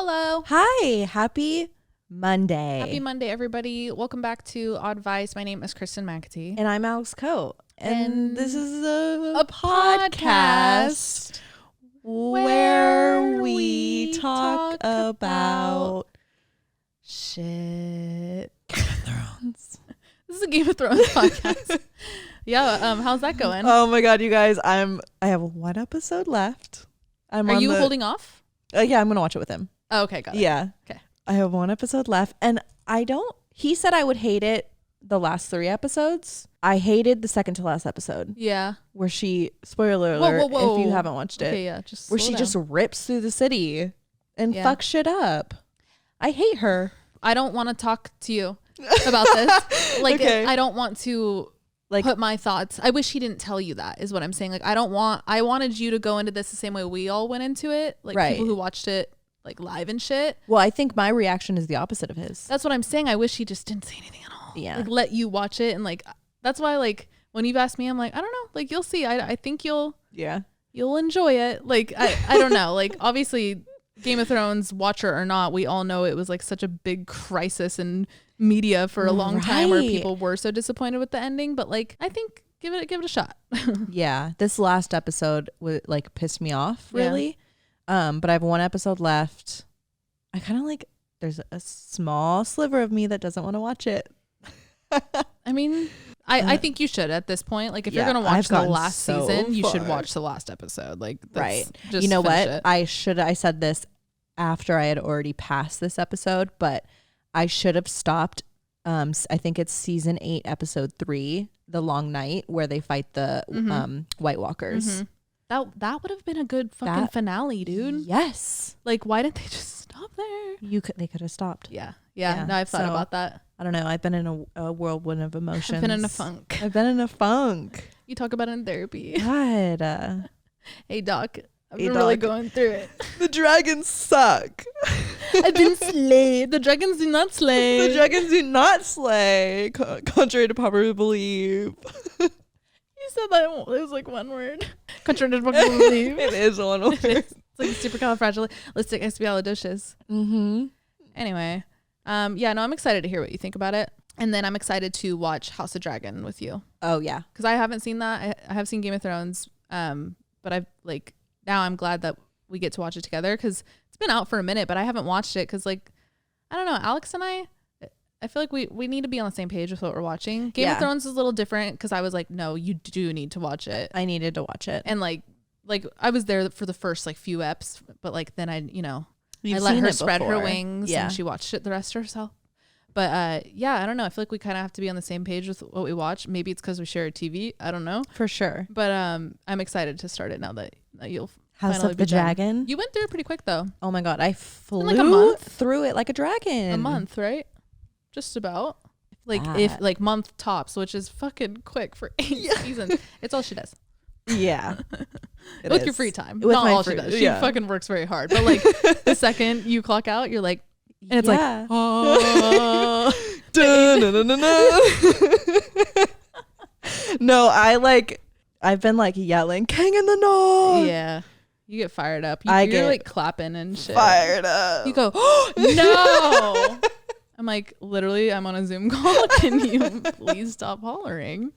Hello. Hi. Happy Monday. Happy Monday, everybody. Welcome back to Oddvice. My name is Kristen McAtee. And I'm Alex Coe. And this is a podcast where we talk about shit. Game of Thrones. This is a Game of Thrones podcast. Yeah. How's that going? Oh my God, you guys. I have one episode left. Are you holding off? Yeah, I'm going to watch it with him. Oh, okay. Got it. Yeah. Okay. I have one episode left. And he said I would hate it the last 3 episodes. I hated the second to last episode. Yeah. Where she, spoiler alert, whoa. if you haven't watched it. Okay, yeah. Where she just rips through the city and fucks shit up. I hate her. I don't want to talk to you about this. Like, okay. I don't want to put my thoughts. I wish he didn't tell you that is what I'm saying. Like, I wanted you to go into this the same way we all went into it. Like people who watched it like live and shit. Well, I think my reaction is the opposite of his. That's what I'm saying. I wish he just didn't say anything at all. Yeah. Like let you watch it. And like, that's why like when you've asked me, I'm like, I don't know. Like you'll see. I think you'll enjoy it. Like, I don't know. Like obviously Game of Thrones watcher or not, we all know it was like such a big crisis in media for a long time where people were so disappointed with the ending. But like, I think give it a shot. Yeah. This last episode like pissed me off really. Yeah. But I have one episode left. I kind of like, there's a small sliver of me that doesn't want to watch it. I mean, I think you should at this point. Like if you're going to watch the last season, you should watch the last episode. Like, just you know what? I said this after I had already passed this episode, but I should have stopped. I think it's season 8, episode 3, The Long Night, where they fight the White Walkers. Mm-hmm. That would have been a good fucking finale, dude. Yes. Like, why didn't they just stop there? They could have stopped. Yeah. No, I've thought about that. I don't know. I've been in a whirlwind of emotions. I've been in a funk. You talk about it in therapy. God. Hey, doc. I'm really going through it. The dragons suck. I've been slayed. The dragons do not slay. The dragons do not slay, contrary to popular belief. You said that it was like one word. Contrary to popular belief. It is one word. It's like supercalifragilisticexpialidocious. Mm-hmm. Anyway, yeah, no, I'm excited to hear what you think about it. And then I'm excited to watch House of Dragon with you. Oh, yeah. Because I haven't seen that. I have seen Game of Thrones. But I've like, now I'm glad that we get to watch it together because it's been out for a minute, but I haven't watched it because like, I don't know, Alex and I feel like we need to be on the same page with what we're watching. Game of Thrones is a little different because I was like, no, you do need to watch it. I needed to watch it. And like I was there for the first like few eps, but like then I You've let her it spread before. her wings and she watched it the rest herself. But yeah, I don't know. I feel like we kind of have to be on the same page with what we watch. Maybe it's because we share a TV. I don't know. For sure. But I'm excited to start it now that you'll House finally of the Dragon. You went through it pretty quick though. Oh my God. I flew like a month. through it like a dragon. A month, right? Just about. If like month tops, which is fucking quick for 8 seasons. It's all she does. Yeah. With your free time. With Not my all she does. She fucking works very hard. But like the second you clock out, you're like, and it's like, oh. No, I've been like yelling, King in the North. Yeah. You get fired up. You're like clapping and shit. Fired up. You go, oh, no. I'm like, literally, I'm on a Zoom call. Can you please stop hollering?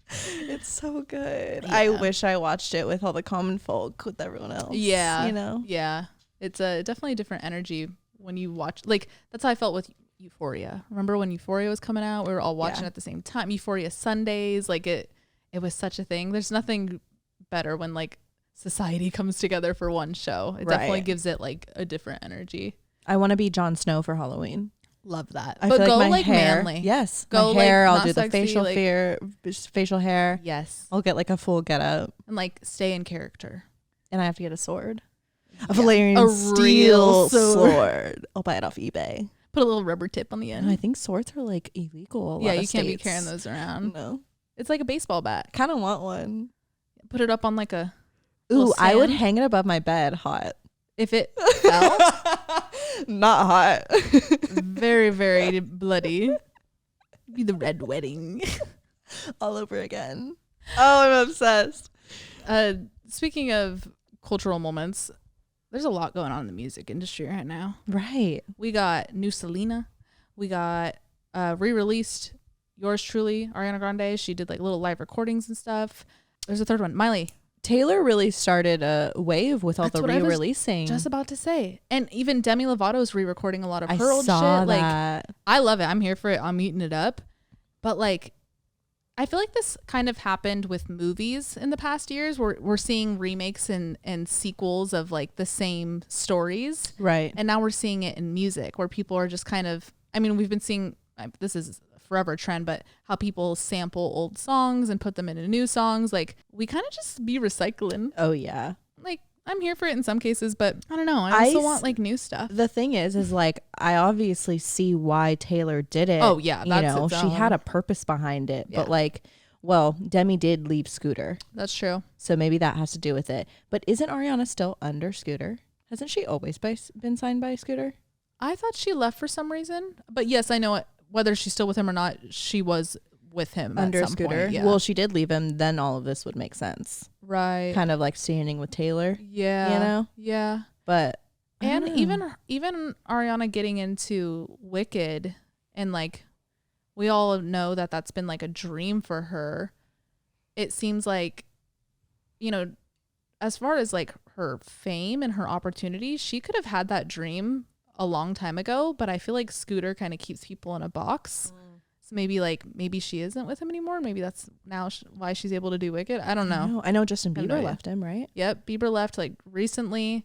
It's so good. Yeah. I wish I watched it with all the common folk, with everyone else. Yeah. You know? Yeah. It's a definitely a different energy when you watch. Like, that's how I felt with Euphoria. Remember when Euphoria was coming out? We were all watching at the same time. Euphoria Sundays. Like, it was such a thing. There's nothing better when, like, society comes together for one show. It definitely gives it, like, a different energy. I want to be Jon Snow for Halloween. Love that. I but feel go like my hair, manly. Yes. Go my hair. like, I'll do the sexy, facial hair. Yes. I'll get like a full get up. And like stay in character. And I have to get a sword. A Valerian a steel real sword. I'll buy it off eBay. Put a little rubber tip on the end. And I think swords are like illegal. Yeah, you can't be carrying those around. No. It's like a baseball bat. Kind of want one. Put it up on like a I would hang it above my bed hot. If it fell? Not hot. Very, very bloody. Be the red wedding. All over again. Oh, I'm obsessed. Speaking of cultural moments, there's a lot going on in the music industry right now. Right. We got new Selena. We got re-released Yours Truly, Ariana Grande. She did like little live recordings and stuff. There's a third one, Miley. Taylor really started a wave with all the re-releasing. Just about to say. And even Demi Lovato is re-recording a lot of her old shit. That. Like, I love it. I'm here for it. I'm eating it up. But like, I feel like this kind of happened with movies in the past years. We're seeing remakes and sequels of like the same stories. Right. And now we're seeing it in music where people are just kind of, I mean, we've been seeing, this is a forever trend, but how people sample old songs and put them into new songs. Like, we kind of just be recycling. Oh, yeah. Like, I'm here for it in some cases, but I don't know. I also want like new stuff. The thing is like, I obviously see why Taylor did it. Oh yeah. That's she had a purpose behind it, but like, well, Demi did leave Scooter. That's true. So maybe that has to do with it. But isn't Ariana still under Scooter? Hasn't she always been signed by Scooter? I thought she left for some reason, but yes, I know whether she's still with him or not, she was with him under at some Scooter. Point, yeah. Well, she did leave him. Then all of this would make sense. Right. Kind of like standing with Taylor. Yeah. You know? Yeah. But and even Ariana getting into Wicked, and like we all know that that's been like a dream for her. It seems like, you know, as far as like her fame and her opportunities, she could have had that dream a long time ago, but I feel like Scooter kind of keeps people in a box. So maybe she isn't with him anymore. Maybe that's now why she's able to do Wicked. I don't know. I know Justin Bieber left him, right? Yep. Bieber left like recently.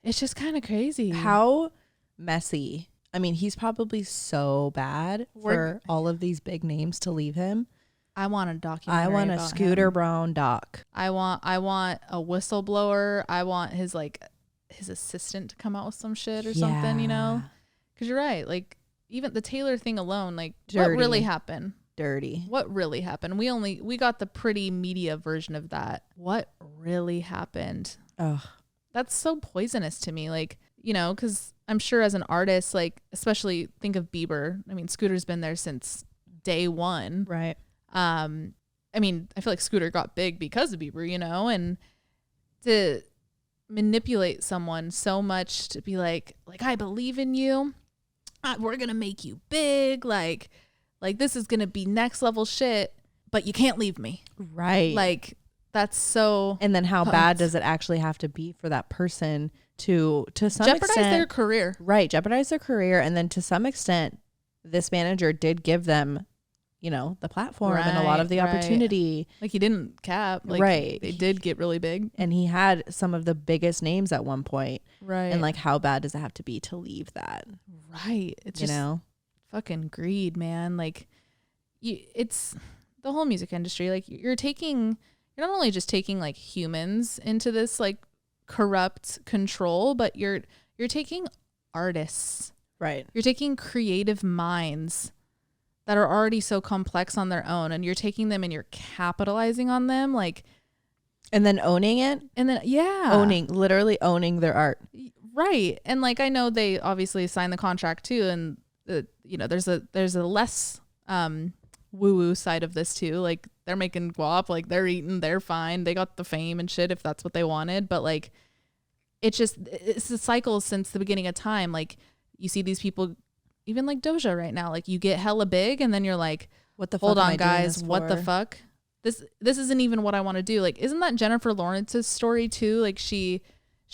It's just kind of crazy. How messy. I mean, he's probably so bad for all of these big names to leave him. I want a documentary. I want a Scooter him. Brown doc. I want a whistleblower. I want his assistant to come out with some shit or something, you know? Because you're right. Like, even the Taylor thing alone, like, what really happened? Dirty. What really happened? We got the pretty media version of that. What really happened? Ugh. That's so poisonous to me. Like, you know, because I'm sure as an artist, like, especially think of Bieber. I mean, Scooter's been there since day one. Right. I mean, I feel like Scooter got big because of Bieber, you know, and to manipulate someone so much to be like, I believe in you. We're going to make you big. Like this is going to be next level shit, but you can't leave me. Right. Like, that's so. And then how bad does it actually have to be for that person to some jeopardize extent, their career? Right. Jeopardize their career. And then to some extent, this manager did give them, you know, the platform and a lot of the opportunity. Like, he didn't cap. Like, right. They did get really big. And he had some of the biggest names at one point. Right. And like, how bad does it have to be to leave that? Right. It's just fucking greed, man. Like, it's the whole music industry. Like, you're not only just taking like humans into this like corrupt control, but you're taking artists. Right. You're taking creative minds that are already so complex on their own, and you're taking them and you're capitalizing on them, like, and then owning it, and then literally owning their art. Right. And like, I know they obviously signed the contract too, and you know, there's a less woo-woo side of this too. Like, they're making guap, like, they're eating, they're fine, they got the fame and shit if that's what they wanted, but like, it's a cycle since the beginning of time. Like, you see these people, even like Doja right now, like, you get hella big and then you're like, what the fuck? Hold on, guys, what the fuck? This isn't even what I want to do. Like, isn't that Jennifer Lawrence's story too? Like, she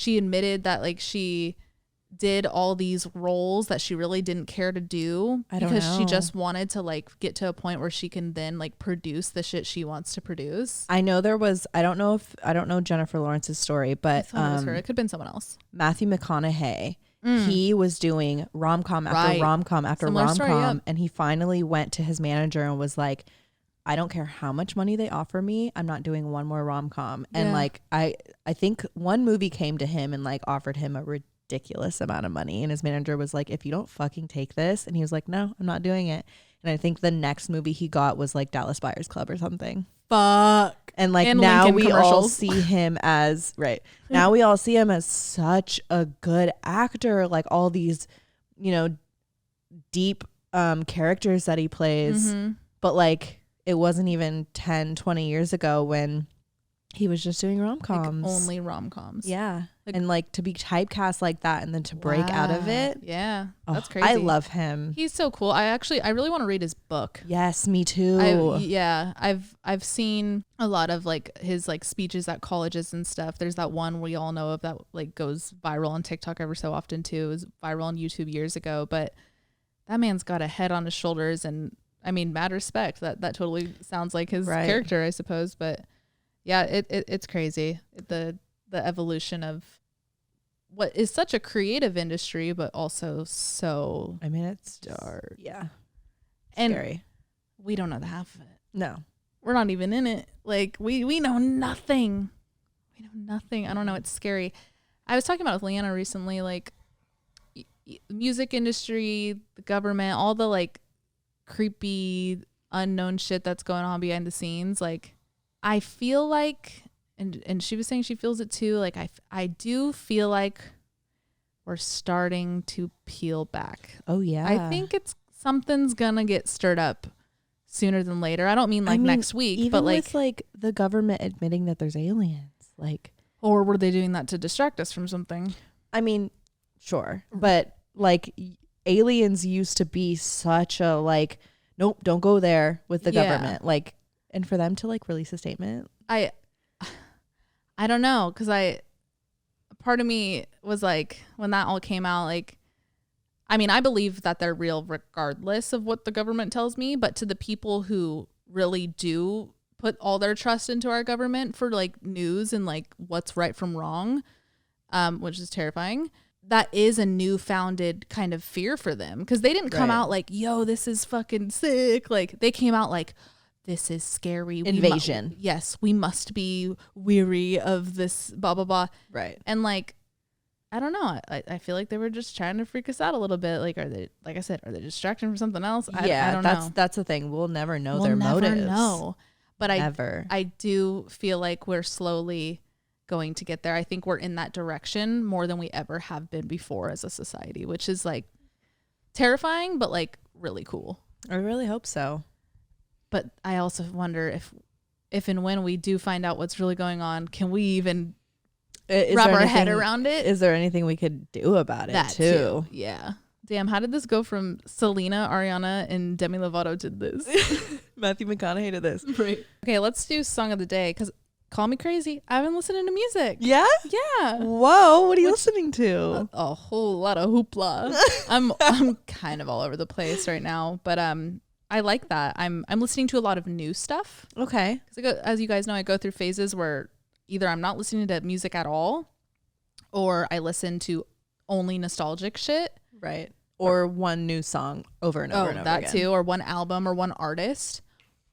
admitted that like she did all these roles that she really didn't care to do because she just wanted to like get to a point where she can then like produce the shit she wants to produce. I know I don't know Jennifer Lawrence's story, but I thought it was her. It could have been someone else. Matthew McConaughey. He was doing rom-com after rom-com after rom-com, story, and he finally went to his manager and was like, I don't care how much money they offer me, I'm not doing one more rom-com. And like, I think one movie came to him and like offered him a ridiculous amount of money, and his manager was like, if you don't fucking take this, and he was like, no, I'm not doing it. And I think the next movie he got was like Dallas Buyers Club or something. Fuck. And like, and now we all see him as now we all see him as such a good actor, like all these, you know, deep characters that he plays. But like, it wasn't even 10-20 years ago when He was just doing rom-coms. Like, only rom-coms. Yeah. Like, and like to be typecast like that and then to break out of it. Yeah. That's crazy. I love him. He's so cool. I really want to read his book. Yes, me too. I've seen a lot of like his like speeches at colleges and stuff. There's that one we all know of that like goes viral on TikTok ever so often too. It was viral on YouTube years ago, but that man's got a head on his shoulders, and I mean, mad respect. That totally sounds like his character, I suppose, but yeah, it's crazy. The evolution of what is such a creative industry, but also so, I mean, it's dark. Yeah. And scary. We don't know the half of it. No. We're not even in it. Like we know nothing. We know nothing. I don't know. It's scary. I was talking about with Leanna recently, like music industry, the government, all the like creepy unknown shit that's going on behind the scenes. Like I feel like, and she was saying she feels it too. Like I do feel like we're starting to peel back. Oh yeah. I think something's gonna get stirred up sooner than later. I don't mean next week, even but like with like the government admitting that there's aliens, like, or were they doing that to distract us from something? I mean, sure, but like aliens used to be such a like, nope, don't go there with the government, like, and for them to like release a statement, I don't know, because part of me was like, when that all came out, like, I mean, I believe that they're real regardless of what the government tells me, but to the people who really do put all their trust into our government for like news and like what's right from wrong, which is terrifying, that is a newfounded kind of fear for them, because they didn't come out like, yo, this is fucking sick. Like they came out like, this is scary. Invasion. Yes, we must be weary of this blah, blah, blah. Right. And like, I don't know. I feel like they were just trying to freak us out a little bit. Like, are they, like I said, are they distracting from something else? I don't know. That's the thing. We'll never know their motives. We'll never know. But I do feel like we're slowly going to get there. I think we're in that direction more than we ever have been before as a society, which is like terrifying, but like really cool. I really hope so. But I also wonder if and when we do find out what's really going on, can we even wrap our head around it? Is there anything we could do about it too? Yeah. Damn, how did this go from Selena, Ariana, and Demi Lovato to this? Matthew McConaughey to this. Right. Okay, let's do song of the day, because call me crazy, I've been listening to music. Yeah? Yeah. Whoa, what are you listening to? A whole lot of hoopla. I'm kind of all over the place right now, but I like that. I'm listening to a lot of new stuff. Okay. Because as you guys know, I go through phases where either I'm not listening to music at all, or I listen to only nostalgic shit. Right. Or one new song over and over and over that again. Too, or one album or one artist.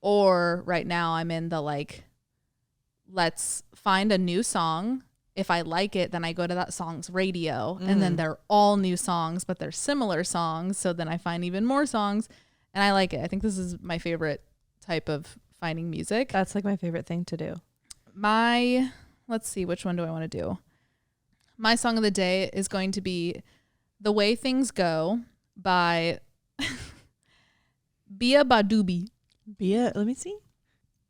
Or right now I'm in the like, let's find a new song. If I like it, then I go to that song's radio, and then they're all new songs, but they're similar songs. So then I find even more songs, and I like it. I think this is my favorite type of finding music. That's like my favorite thing to do. Let's see, which one do I want to do? My song of the day is going to be The Way Things Go by Bia Badubi. Let me see.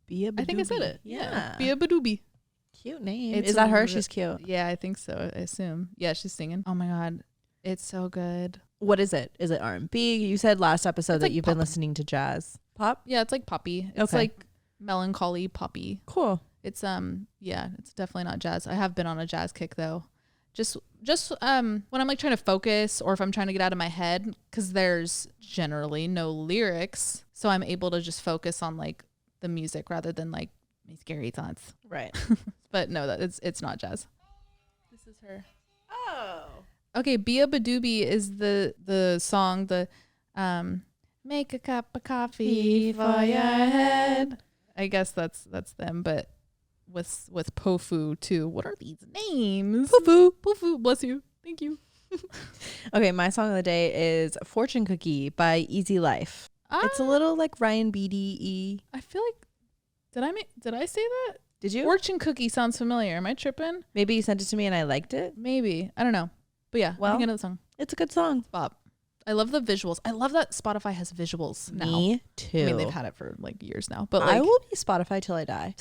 Bia Badubi. I think I said it. Yeah. Bia Badubi. Cute name. Is that her? She's cute. Yeah, I think so. I assume. Yeah, she's singing. Oh my God. It's so good. What is it? Is it R&B? You said last episode that you've been listening to jazz. Pop? Yeah, it's like poppy. It's like melancholy poppy. Cool. It's it's definitely not jazz. I have been on a jazz kick though. Just when I'm like trying to focus, or if I'm trying to get out of my head, because there's generally no lyrics, so I'm able to just focus on like the music rather than like my scary thoughts. Right. But no, it's not jazz. This is her. Oh. Okay, Bia Badubi is the song, make a cup of coffee for your head. I guess that's them, but with Pofu too. What are these names? Pofu, bless you. Thank you. Okay, my song of the day is Fortune Cookie by Easy Life. It's a little like Ryan Beatty-y. I feel like, did I say that? Did you? Fortune Cookie sounds familiar. Am I tripping? Maybe you sent it to me and I liked it. Maybe. I don't know. But yeah, well, I think I know the song. It's a good song. Bop. I love the visuals. I love that Spotify has visuals now. Me too. I mean, they've had it for like years now, but I will be Spotify till I die.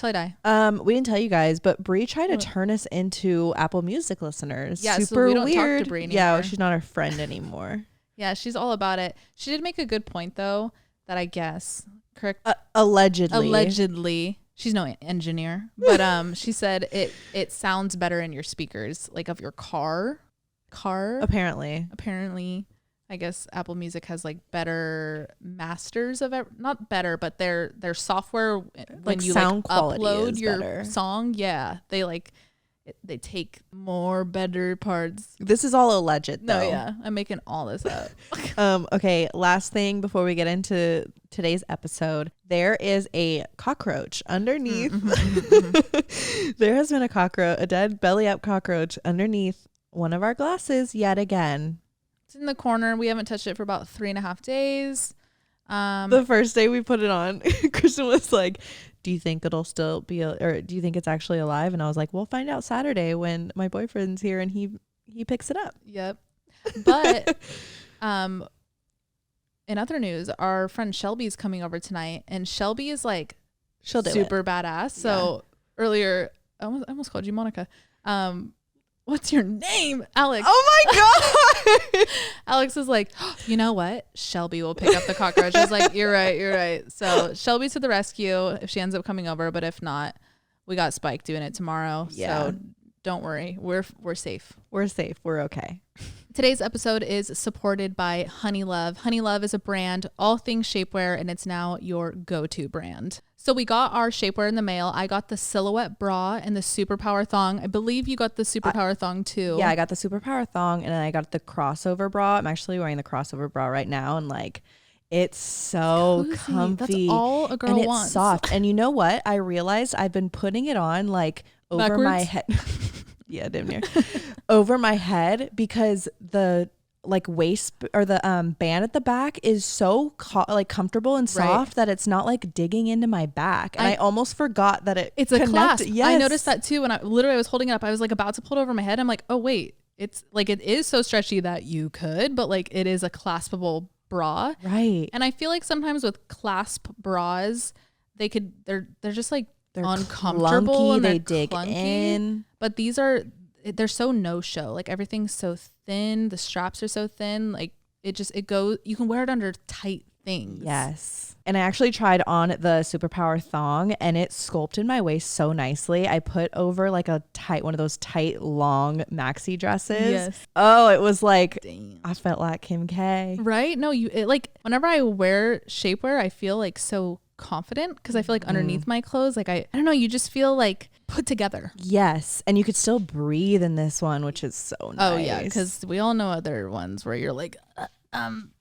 We didn't tell you guys, but Brie tried to turn us into Apple Music listeners. Yeah, super so we don't weird. talk to Brie anymore. Yeah, she's not our friend anymore. Yeah, she's all about it. She did make a good point though, that I guess correct. Allegedly, she's no engineer, but she said it sounds better in your speakers, like of your car. Apparently, I guess Apple Music has like better masters of it. Not better, but their software when you sound like upload your better. song, yeah, they take more better parts. This is all alleged though. No, yeah, I'm making all this up. Okay, last thing before we get into today's episode, there is a cockroach underneath. There has been a dead belly up cockroach underneath one of our glasses yet again. It's in the corner. We haven't touched it for about 3.5 days. The first day we put it on, Kristen was like, do you think it'll still be or do you think it's actually alive? And I was like, we'll find out Saturday when my boyfriend's here and he picks it up. Yep. But in other news, our friend Shelby's coming over tonight, and Shelby is like super badass. So earlier I almost called you Monica. What's your name? Alex. Oh my God. Alex is like, oh, you know what? Shelby will pick up the cockroach. I was like, you're right. So Shelby to the rescue if she ends up coming over. But if not, we got Spike doing it tomorrow. Yeah. So don't worry. We're safe. We're safe. We're okay. Today's episode is supported by Honey Love. Honey Love is a brand, all things shapewear, and it's now your go-to brand. So we got our shapewear in the mail. I got the silhouette bra and the superpower thong. I believe you got the superpower thong too. Yeah, I got the superpower thong and then I got the crossover bra. I'm actually wearing the crossover bra right now, and like it's so comfy. That's all a girl and wants. It's soft. And you know what? I realized I've been putting it on like over my head. Yeah, damn near. Over my head because the like waist or the band at the back is so comfortable and soft that it's not like digging into my back. And I almost forgot that it's a clasp. Yes. I noticed that too when I was holding it up. I was like about to pull it over my head. I'm like, oh wait, it's like it is so stretchy that you could, but like it is a claspable bra. Right. And I feel like sometimes with clasp bras, they're just like they're uncomfortable clunky, and they dig in. But they're so no show. Like everything's so thin. The straps are so thin. Like it goes, you can wear it under tight things. Yes. And I actually tried on the superpower thong and it sculpted my waist so nicely. I put over like one of those tight, long maxi dresses. Yes. Oh, it was like, damn. I felt like Kim K. Right? No, like whenever I wear shapewear, I feel like so confident because I feel like underneath my clothes, like I don't know, you just feel like put together. Yes. And you could still breathe in this one, which is so nice. Oh yeah, because we all know other ones where you're like can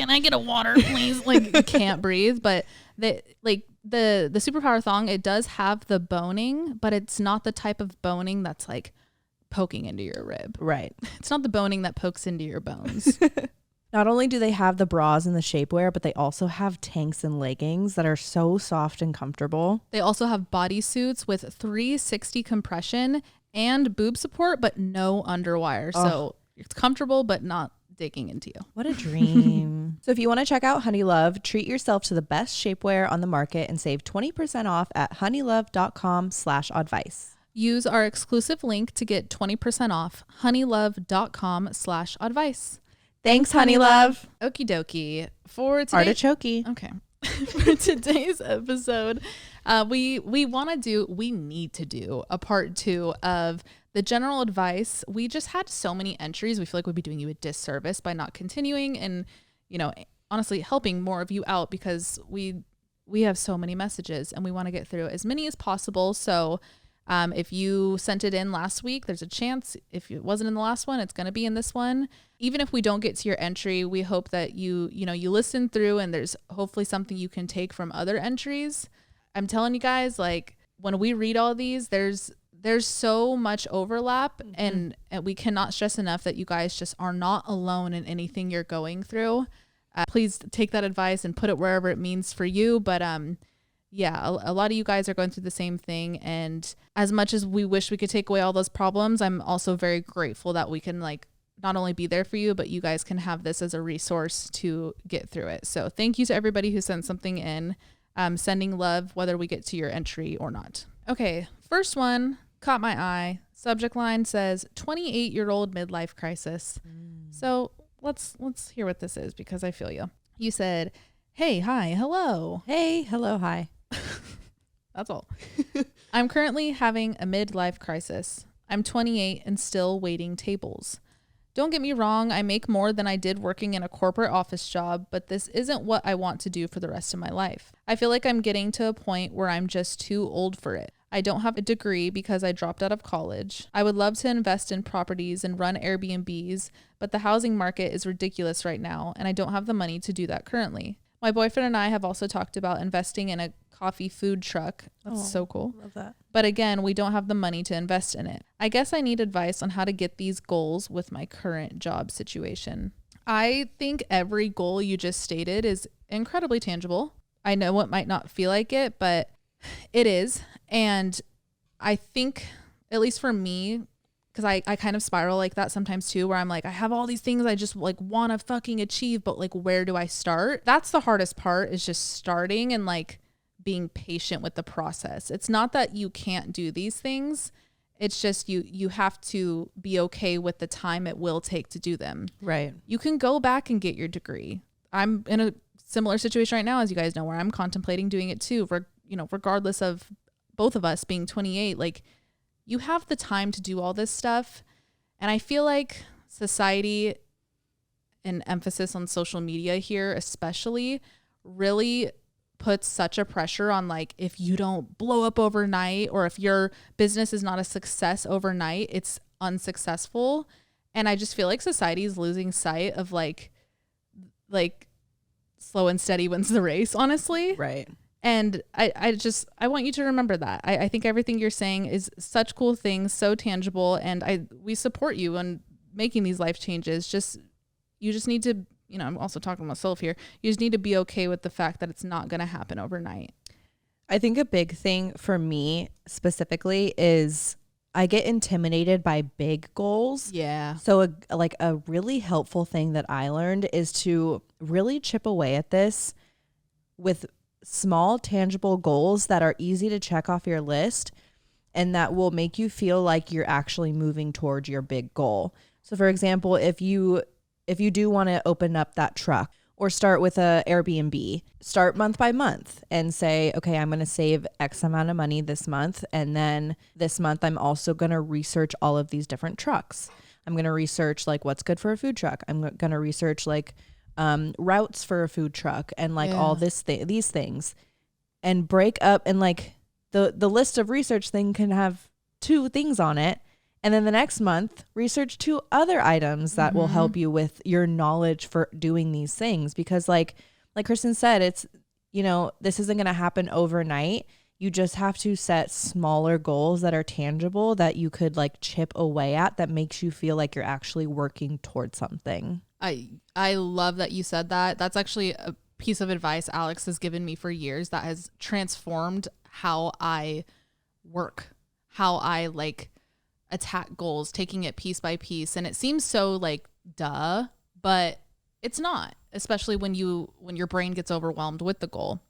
I get a water please? Like you can't breathe. But the superpower thong, it does have the boning, but it's not the type of boning that's like poking into your rib. Right. It's not the boning that pokes into your bones. Not only do they have the bras and the shapewear, but they also have tanks and leggings that are so soft and comfortable. They also have bodysuits with 360 compression and boob support, but no underwire. Oh. So it's comfortable, but not digging into you. What a dream. So if you want to check out Honey Love, treat yourself to the best shapewear on the market and save 20% off at honeylove.com/oddvice. Use our exclusive link to get 20% off, honeylove.com/oddvice. Thanks, Honey Love. Okie dokie. For today, artichoke. Okay. For today's episode, we need to do a part 2 of the general advice. We just had so many entries. We feel like we'd be doing you a disservice by not continuing and, honestly helping more of you out because we have so many messages and we want to get through as many as possible. So if you sent it in last week, there's a chance if it wasn't in the last one, it's going to be in this one. Even if we don't get to your entry, we hope that you listen through and there's hopefully something you can take from other entries. I'm telling you guys, like when we read all these, there's so much overlap and we cannot stress enough that you guys just are not alone in anything you're going through. Please take that advice and put it wherever it means for you. But yeah, a lot of you guys are going through the same thing. And as much as we wish we could take away all those problems, I'm also very grateful that we can like not only be there for you, but you guys can have this as a resource to get through it. So thank you to everybody who sent something in. Sending love, whether we get to your entry or not. Okay, first one caught my eye. Subject line says 28-year-old midlife crisis. So let's hear what this is, because I feel you. You said, hey, hi, hello. Hey, hello, hi. That's all. I'm currently having a midlife crisis. I'm 28 and still waiting tables. Don't get me wrong, I make more than I did working in a corporate office job, but this isn't what I want to do for the rest of my life. I feel like I'm getting to a point where I'm just too old for it. I don't have a degree because I dropped out of college. I would love to invest in properties and run Airbnbs, but the housing market is ridiculous right now, and I don't have the money to do that currently. My boyfriend and I have also talked about investing in a coffee food truck. That's so cool. Love that. But again, we don't have the money to invest in it. I guess I need advice on how to get these goals with my current job situation. I think every goal you just stated is incredibly tangible. I know it might not feel like it, but it is. And I think, at least for me, because I kind of spiral like that sometimes too, where I'm like, I have all these things I just like want to fucking achieve, but like, where do I start? That's the hardest part, is just starting and like being patient with the process. It's not that you can't do these things. It's just you have to be okay with the time it will take to do them. Right. You can go back and get your degree. I'm in a similar situation right now, as you guys know, where I'm contemplating doing it too. Regardless of both of us being 28, like, you have the time to do all this stuff. And I feel like society, and emphasis on social media here especially, really puts such a pressure on, like, if you don't blow up overnight, or if your business is not a success overnight, it's unsuccessful. And I just feel like society is losing sight of like slow and steady wins the race, honestly. Right. And I want you to remember that. I think everything you're saying is such cool things, so tangible, and we support you on making these life changes. You just need to, I'm also talking to myself here. You just need to be okay with the fact that it's not going to happen overnight. I think a big thing for me specifically is I get intimidated by big goals. Yeah. So a really helpful thing that I learned is to really chip away at this with small tangible goals that are easy to check off your list and that will make you feel like you're actually moving towards your big goal. So for example, if you do want to open up that truck or start with a Airbnb, start month by month and say, okay, I'm going to save X amount of money this month. And then this month, I'm also going to research all of these different trucks. I'm going to research like what's good for a food truck. I'm going to research like routes for a food truck and like all these things, and break up, and like the list of research thing can have 2 things on it. And then the next month, research 2 other items that will help you with your knowledge for doing these things. Because like Kristen said, it's, this isn't going to happen overnight. You just have to set smaller goals that are tangible that you could like chip away at, that makes you feel like you're actually working towards something. I love that you said that. That's actually a piece of advice Alex has given me for years that has transformed how I work, how I like attack goals, taking it piece by piece. And it seems so like duh, but it's not, especially when your brain gets overwhelmed with the goal.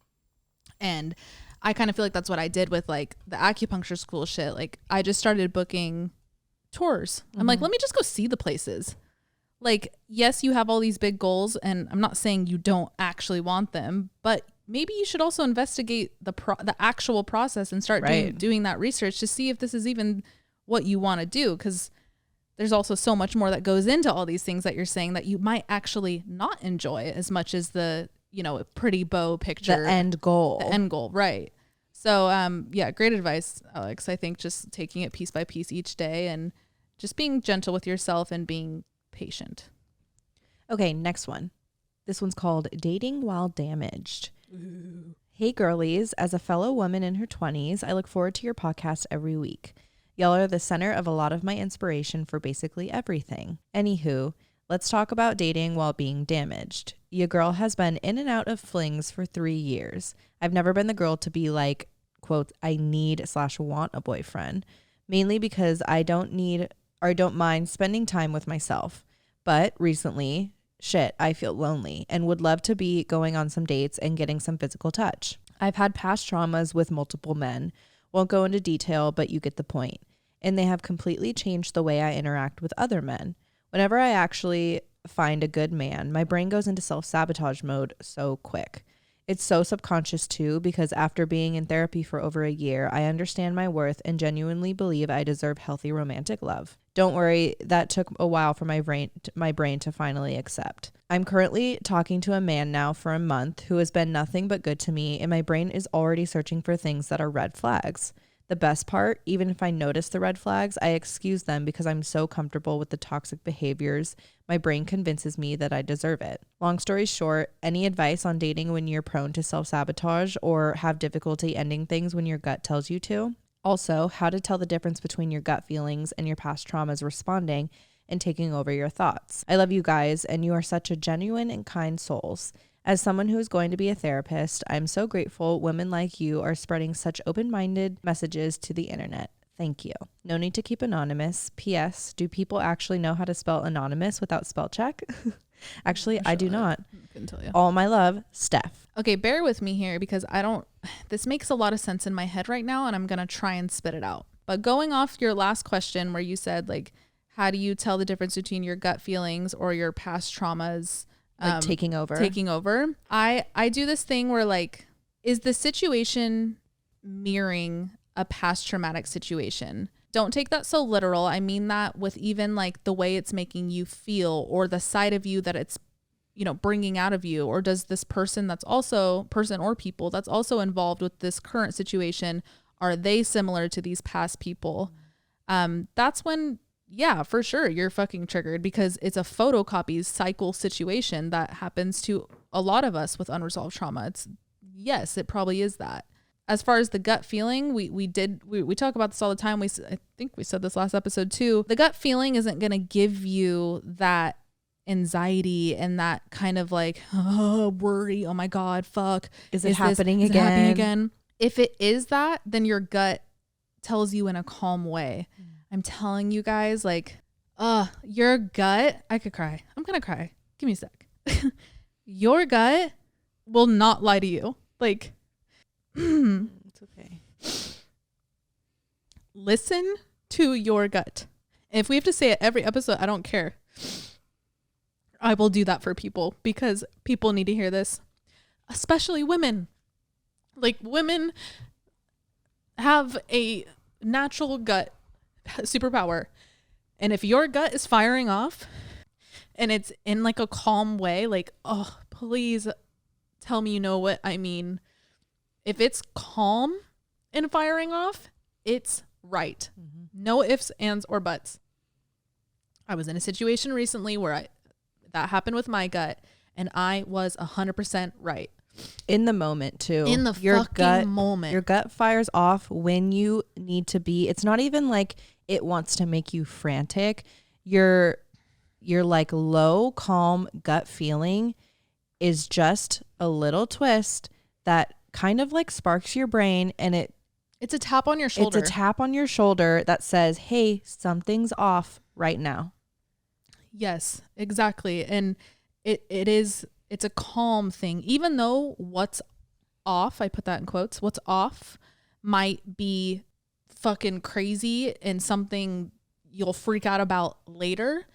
And I kind of feel like that's what I did with like the acupuncture school shit. Like, I just started booking tours. I'm like, let me just go see the places. Like, yes, you have all these big goals, and I'm not saying you don't actually want them, but maybe you should also investigate the actual process and start doing that research to see if this is even what you want to do. Because there's also so much more that goes into all these things that you're saying that you might actually not enjoy as much as the, pretty bow picture. The end goal. Right. So, great advice, Alex. I think just taking it piece by piece each day and just being gentle with yourself and being patient. Okay, next one. This one's called Dating While Damaged. Ooh. Hey girlies, as a fellow woman in her 20s, I look forward to your podcast every week. Y'all are the center of a lot of my inspiration for basically everything. Anywho, let's talk about dating while being damaged. Your girl has been in and out of flings for 3 years. I've never been the girl to be like, quote, I need/want a boyfriend, mainly because I don't mind spending time with myself. But recently, shit, I feel lonely and would love to be going on some dates and getting some physical touch. I've had past traumas with multiple men. Won't go into detail, but you get the point. And they have completely changed the way I interact with other men. Whenever I actually find a good man, my brain goes into self-sabotage mode so quick. It's so subconscious too, because after being in therapy for over a year, I understand my worth and genuinely believe I deserve healthy romantic love. Don't worry, that took a while for my brain to finally accept. I'm currently talking to a man now for a month who has been nothing but good to me, and my brain is already searching for things that are red flags. The best part, even if I notice the red flags, I excuse them because I'm so comfortable with the toxic behaviors. My brain convinces me that I deserve it. Long story short, any advice on dating when you're prone to self-sabotage or have difficulty ending things when your gut tells you to? Also, how to tell the difference between your gut feelings and your past traumas responding and taking over your thoughts. I love you guys, and you are such a genuine and kind souls. As someone who is going to be a therapist, I'm so grateful women like you are spreading such open-minded messages to the internet. Thank you. No need to keep anonymous. P.S. Do people actually know how to spell anonymous without spell check? Actually, I do not. I couldn't tell you. All my love, Steph. Okay, bear with me here because this makes a lot of sense in my head right now, and I'm going to try and spit it out. But going off your last question where you said, like, how do you tell the difference between your gut feelings or your past traumas? Like taking over. I do this thing where, like, is the situation mirroring a past traumatic situation? Don't take that so literal. I mean that with even like the way it's making you feel or the side of you that it's, bringing out of you. Or does this person or people that's also involved with this current situation, are they similar to these past people? That's when, yeah, for sure, you're fucking triggered because it's a photocopies cycle situation that happens to a lot of us with unresolved trauma. Yes, it probably is that. As far as the gut feeling, we talk about this all the time. I think we said this last episode too. The gut feeling isn't going to give you that anxiety and that kind of like, worry. Oh my God, fuck. Is it happening again? If it is that, then your gut tells you in a calm way. I'm telling you guys, like, your gut, I could cry. I'm going to cry. Give me a sec. Your gut will not lie to you. Like, it's okay. Listen to your gut. If we have to say it every episode, I don't care. I will do that for people because people need to hear this, especially women. Like, women have a natural gut superpower. And if your gut is firing off and it's in like a calm way, like, oh, please tell me you know what I mean. If it's calm and firing off, it's right. Mm-hmm. No ifs, ands, or buts. I was in a situation recently where that happened with my gut, and I was 100% right. In the moment too. In the fucking moment. Your gut fires off when you need to be. It's not even like it wants to make you frantic. Your like low, calm gut feeling is just a little twist that kind of like sparks your brain, and it's a tap on your shoulder. It's a tap on your shoulder that says, hey, something's off right now. Yes, exactly. And it's a calm thing, even though what's off, I put that in quotes, what's off might be fucking crazy and something you'll freak out about later.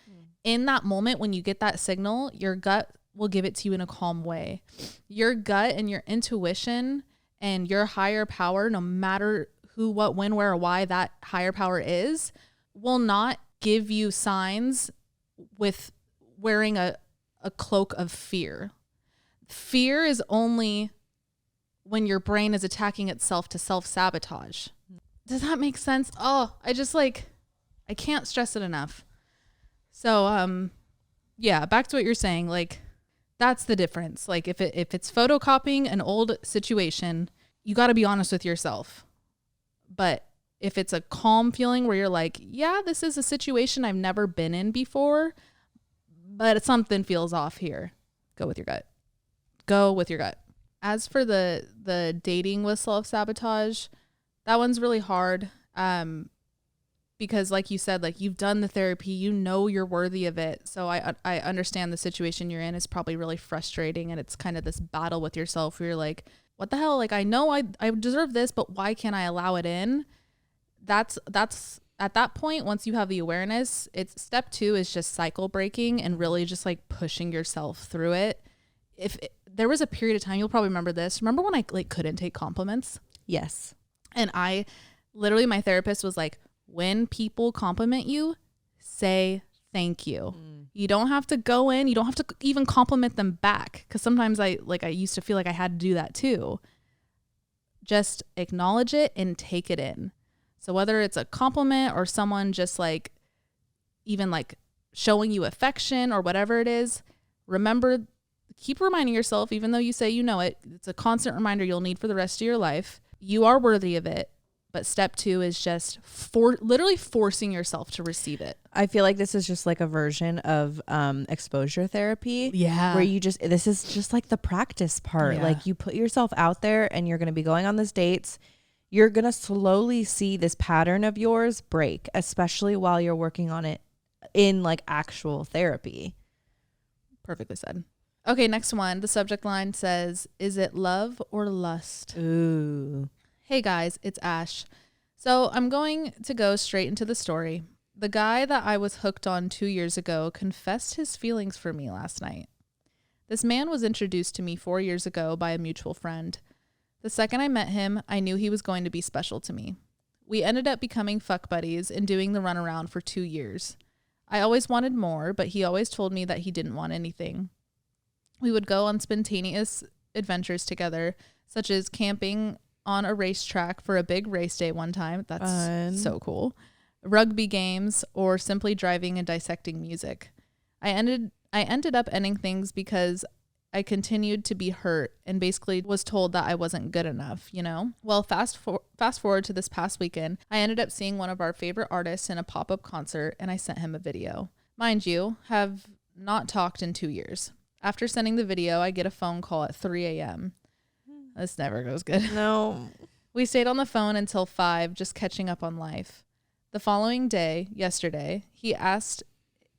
In that moment, when you get that signal, your gut will give it to you in a calm way. Your gut and your intuition and your higher power, no matter who, what, when, where, or why that higher power is, will not give you signs with wearing a cloak of fear. Fear is only when your brain is attacking itself to self-sabotage. Does that make sense? Oh, I can't stress it enough. So, yeah, back to what you're saying. Like, that's the difference. Like, if it's photocopying an old situation, you got to be honest with yourself. But if it's a calm feeling where you're like, yeah, this is a situation I've never been in before, but something feels off here, go with your gut. Go with your gut. As for the dating with self-sabotage, that one's really hard, because like you said, like you've done the therapy, you know you're worthy of it. So I understand the situation you're in is probably really frustrating, and it's kind of this battle with yourself where you're like, what the hell? Like, I know I deserve this, but why can't I allow it in? That's at that point, once you have the awareness, it's step 2 is just cycle breaking and really just like pushing yourself through it. There was a period of time, you'll probably remember this. Remember when I like couldn't take compliments? Yes. And I literally, my therapist was like, when people compliment you, say thank you. You don't have to go in. You don't have to even compliment them back. Because sometimes I used to feel like I had to do that too. Just acknowledge it and take it in. So whether it's a compliment or someone just like even like showing you affection or whatever it is, remember, keep reminding yourself, even though you say you know it, it's a constant reminder you'll need for the rest of your life. You are worthy of it. But step 2 is just literally forcing yourself to receive it. I feel like this is just like a version of exposure therapy. Yeah. Where this is just like the practice part. Yeah. Like you put yourself out there and you're going to be going on these dates. You're going to slowly see this pattern of yours break, especially while you're working on it in like actual therapy. Perfectly said. Okay, next one. The subject line says, is it love or lust? Ooh. Hey guys, it's Ash. So I'm going to go straight into the story. The guy that I was hooked on 2 years ago confessed his feelings for me last night. This man was introduced to me 4 years ago by a mutual friend. The second I met him, I knew he was going to be special to me. We ended up becoming fuck buddies and doing the runaround for 2 years. I always wanted more, but he always told me that he didn't want anything. We would go on spontaneous adventures together, such as camping on a racetrack for a big race day one time. That's fun. So cool. Rugby games, or simply driving and dissecting music. I ended up ending things because I continued to be hurt and basically was told that I wasn't good enough, you know? Well, fast forward to this past weekend, I ended up seeing one of our favorite artists in a pop-up concert, and I sent him a video. Mind you, have not talked in 2 years. After sending the video, I get a phone call at 3 a.m. This never goes good. No. We stayed on the phone until 5, just catching up on life. The following day, yesterday, he asked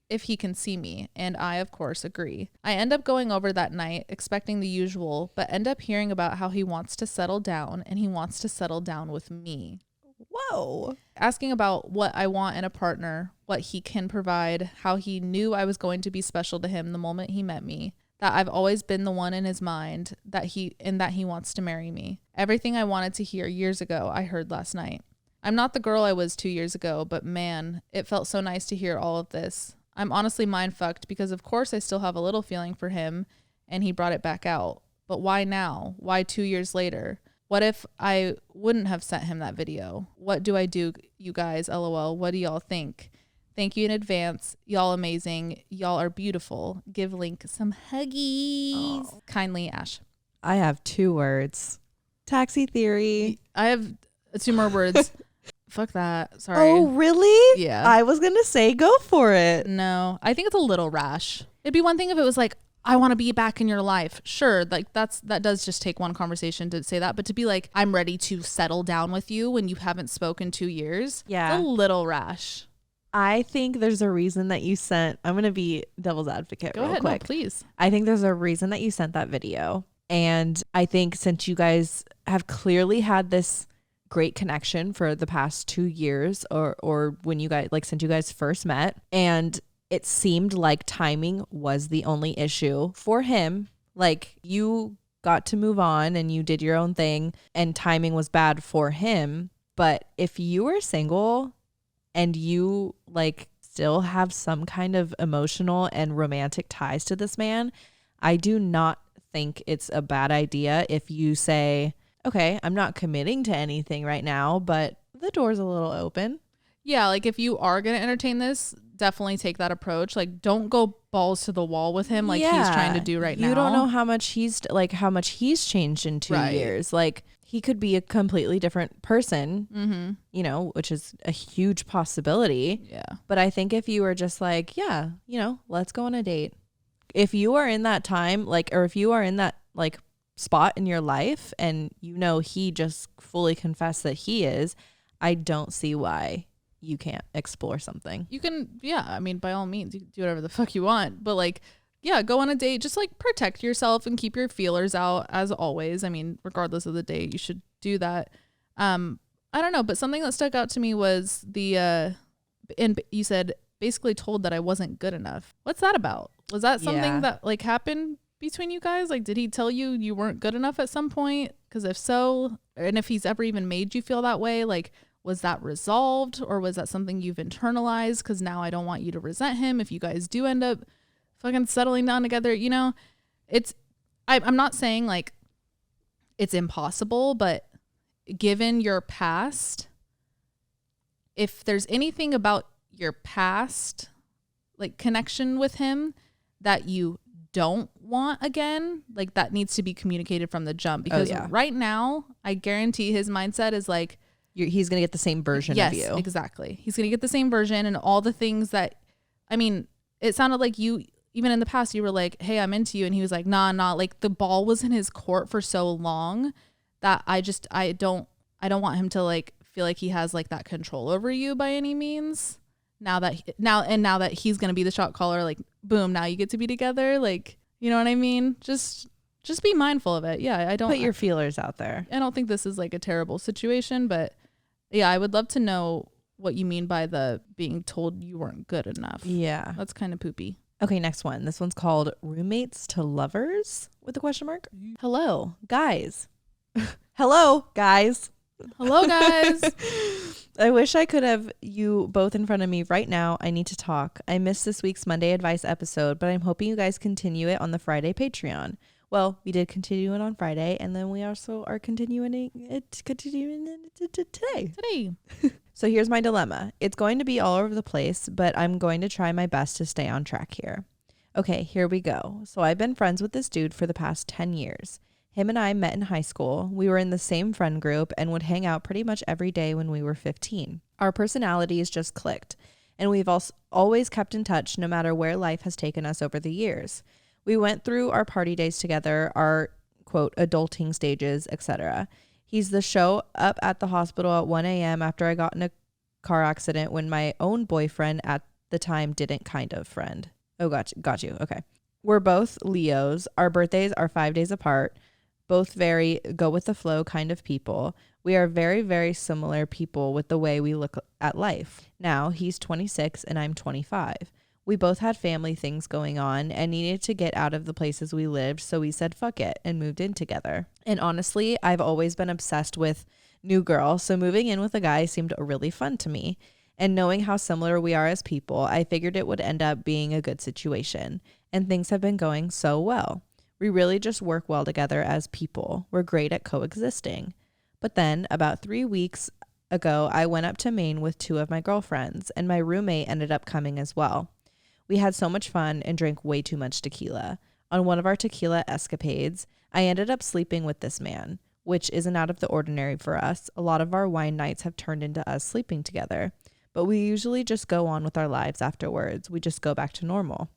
if he can see me, and I, of course, agree. I end up going over that night, expecting the usual, but end up hearing about how he wants to settle down, and he wants to settle down with me. Whoa. Asking about what I want in a partner, what he can provide, how he knew I was going to be special to him the moment he met me, that I've always been the one in his mind, that he wants to marry me. Everything I wanted to hear years ago, I heard last night. I'm not the girl I was 2 years ago, but man, it felt so nice to hear all of this. I'm honestly mind fucked because of course I still have a little feeling for him and he brought it back out. But why now? Why 2 years later? What if I wouldn't have sent him that video? What do I do, you guys? LOL. What do y'all think? Thank you in advance. Y'all amazing. Y'all are beautiful. Give Link some huggies. Oh. Kindly, Ash. I have 2 words. Taxi theory. I have 2 more words. Fuck that. Sorry. Oh, really? Yeah. I was going to say go for it. No, I think it's a little rash. It'd be one thing if it was like, I want to be back in your life. Sure. Like that does just take one conversation to say that. But to be like, I'm ready to settle down with you when you haven't spoken 2 years. Yeah. It's a little rash. I think there's a reason that you sent, I'm going to be devil's advocate real quick. No, please. I think there's a reason that you sent that video. And I think since you guys have clearly had this great connection for the past 2 years or when you guys, like since you guys first met, and it seemed like timing was the only issue for him. Like you got to move on and you did your own thing and timing was bad for him. But if you were single and you like still have some kind of emotional and romantic ties to this man, I do not think it's a bad idea if you say, okay, I'm not committing to anything right now, but the door's a little open. Yeah, like if you are going to entertain this, definitely take that approach. Like don't go balls to the wall with him like he's trying to do right now. You don't know how much he's changed in 2 years. Like he could be a completely different person, you know, which is a huge possibility. Yeah. But I think if you were just like, yeah, you know, let's go on a date. If you are in that time, like, or if you are in that like spot in your life and you know he just fully confessed that he is, I don't see why you can't explore something. You can, yeah, I mean, by all means, you can do whatever the fuck you want. But like, yeah, go on a date. Just like protect yourself and keep your feelers out as always. I mean, regardless of the date, you should do that. I don't know, but something that stuck out to me was and you said basically told that I wasn't good enough. What's that about? Was that something that like happened between you guys? Like, did he tell you weren't good enough at some point? Because if so, and if he's ever even made you feel that way, like, was that resolved or was that something you've internalized? Because now I don't want you to resent him if you guys do end up fucking settling down together. You know, I'm not saying like it's impossible, but given your past, if there's anything about your past, like connection with him that you don't want again, like that needs to be communicated from the jump. Because right now, I guarantee his mindset is like, he's going to get the same version of you. Yes, exactly. He's going to get the same version and all the things that, I mean, it sounded like you, even in the past, you were like, hey, I'm into you. And he was like, nah. Like the ball was in his court for so long that I don't want him to like feel like he has like that control over you by any means. Now that he's going to be the shot caller, like boom, now you get to be together. Like, you know what I mean? Just be mindful of it. Yeah. I don't put your feelers out there. I don't think this is like a terrible situation, but yeah, I would love to know what you mean by the being told you weren't good enough. Yeah. That's kind of poopy. Okay, next one. This one's called Roommates to Lovers with a question mark. Hello, guys. Hello, guys. Hello, guys. I wish I could have you both in front of me right now. I need to talk. I missed this week's Monday Advice episode, but I'm hoping you guys continue it on the Friday Patreon. Well, we did continue it on Friday, and then we also are continuing it today. So here's my dilemma. It's going to be all over the place, but I'm going to try my best to stay on track here. Okay, here we go. So I've been friends with this dude for the past 10 years. Him and I met in high school. We were in the same friend group and would hang out pretty much every day when we were 15. Our personalities just clicked, and we've always kept in touch no matter where life has taken us over the years. We went through our party days together, our, quote, adulting stages, etc. He's the show up at the hospital at 1 a.m. after I got in a car accident when my own boyfriend at the time didn't kind of friend. Oh, got you. Okay. We're both Leos. Our birthdays are 5 days apart. Both very go with the flow kind of people. We are very, very similar people with the way we look at life. Now, he's 26 and I'm 25. We both had family things going on and needed to get out of the places we lived, so we said fuck it and moved in together. And honestly, I've always been obsessed with new girl, so moving in with a guy seemed really fun to me. And knowing how similar we are as people, I figured it would end up being a good situation. And things have been going so well. We really just work well together as people. We're great at coexisting. But then, about 3 weeks ago, I went up to Maine with 2 of my girlfriends, and my roommate ended up coming as well. We had so much fun and drank way too much tequila. On one of our tequila escapades, I ended up sleeping with this man, which isn't out of the ordinary for us. A lot of our wine nights have turned into us sleeping together, but we usually just go on with our lives afterwards. We just go back to normal.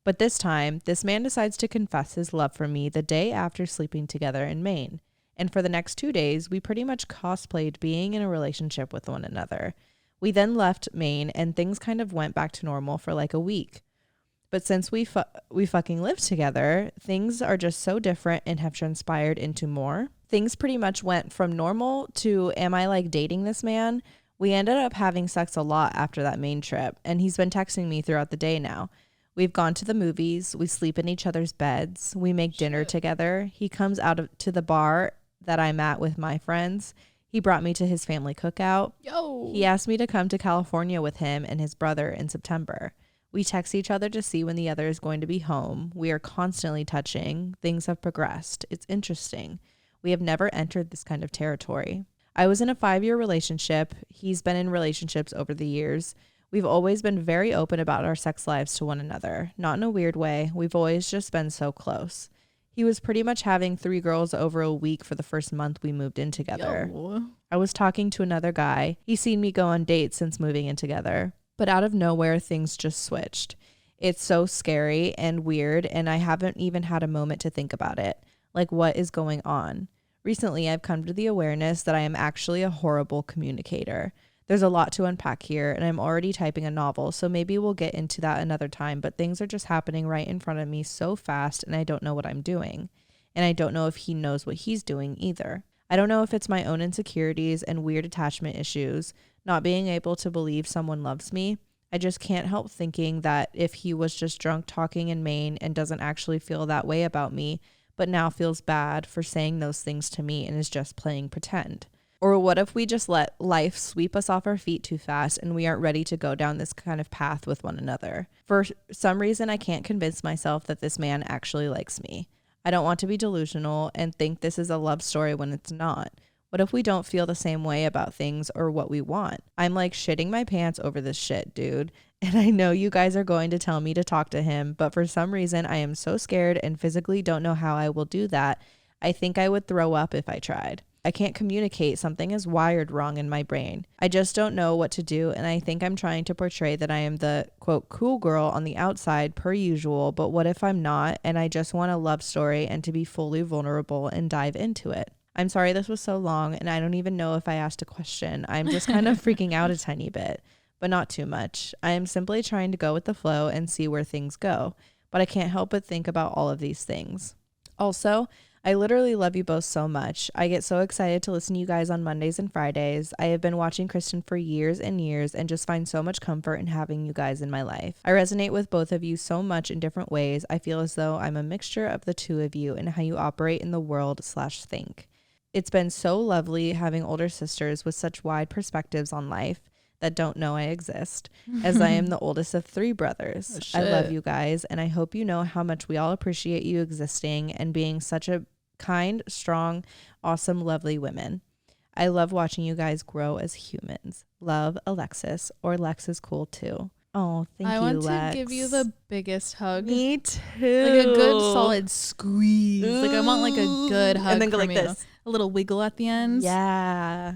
But this time, this man decides to confess his love for me the day after sleeping together in Maine. And for the next 2 days, we pretty much cosplayed being in a relationship with one another. We then left Maine and things kind of went back to normal for like a week. But since we fucking lived together, things are just so different and have transpired into more. Things pretty much went from normal to, am I like dating this man? We ended up having sex a lot after that Maine trip, and he's been texting me throughout the day now. We've gone to the movies. We sleep in each other's beds. We make dinner together. He comes out to the bar that I'm at with my friends. He brought me to his family cookout. He asked me to come to California with him and his brother in September. We text each other to see when the other is going to be home. We are constantly touching. Things have progressed. It's interesting. We have never entered this kind of territory. I was in a 5-year relationship. He's been in relationships over the years. We've always been very open about our sex lives to one another. Not in a weird way. We've always just been so close. He was pretty much having 3 girls over a week for the first month we moved in together. I was talking to another guy. He's seen me go on dates since moving in together. But out of nowhere, things just switched. It's so scary and weird, and I haven't even had a moment to think about it. Like, what is going on? Recently, I've come to the awareness that I am actually a horrible communicator. There's a lot to unpack here, and I'm already typing a novel, so maybe we'll get into that another time, but things are just happening right in front of me so fast, and I don't know what I'm doing. And I don't know if he knows what he's doing either. I don't know if it's my own insecurities and weird attachment issues, not being able to believe someone loves me. I just can't help thinking that if he was just drunk talking in Maine and doesn't actually feel that way about me, but now feels bad for saying those things to me and is just playing pretend. Or what if we just let life sweep us off our feet too fast and we aren't ready to go down this kind of path with one another? For some reason, I can't convince myself that this man actually likes me. I don't want to be delusional and think this is a love story when it's not. What if we don't feel the same way about things or what we want? I'm like shitting my pants over this shit, dude. And I know you guys are going to tell me to talk to him, but for some reason I am so scared and physically don't know how I will do that. I think I would throw up if I tried. I can't communicate. Something is wired wrong in my brain. I just don't know what to do, and I think I'm trying to portray that I am the, quote, cool girl on the outside per usual, but what if I'm not, and I just want a love story and to be fully vulnerable and dive into it? I'm sorry this was so long, and I don't even know if I asked a question. I'm just kind of freaking out a tiny bit, but not too much. I am simply trying to go with the flow and see where things go, but I can't help but think about all of these things. Also, I literally love you both so much. I get so excited to listen to you guys on Mondays and Fridays. I have been watching Kristen for years and years and just find so much comfort in having you guys in my life. I resonate with both of you so much in different ways. I feel as though I'm a mixture of the two of you and how you operate in the world/think. It's been so lovely having older sisters with such wide perspectives on life that don't know I exist, as I am the oldest of 3 brothers. I love you guys, and I hope you know how much we all appreciate you existing and being such a kind, strong, awesome, lovely women. I love watching you guys grow as humans. Love, Alexis, or Lex is cool too. Oh, thank you, Lex. I want to give you the biggest hug. Me too. Like a good solid squeeze. Ooh. Like I want like a good hug. And then go like this. A little wiggle at the end. Yeah.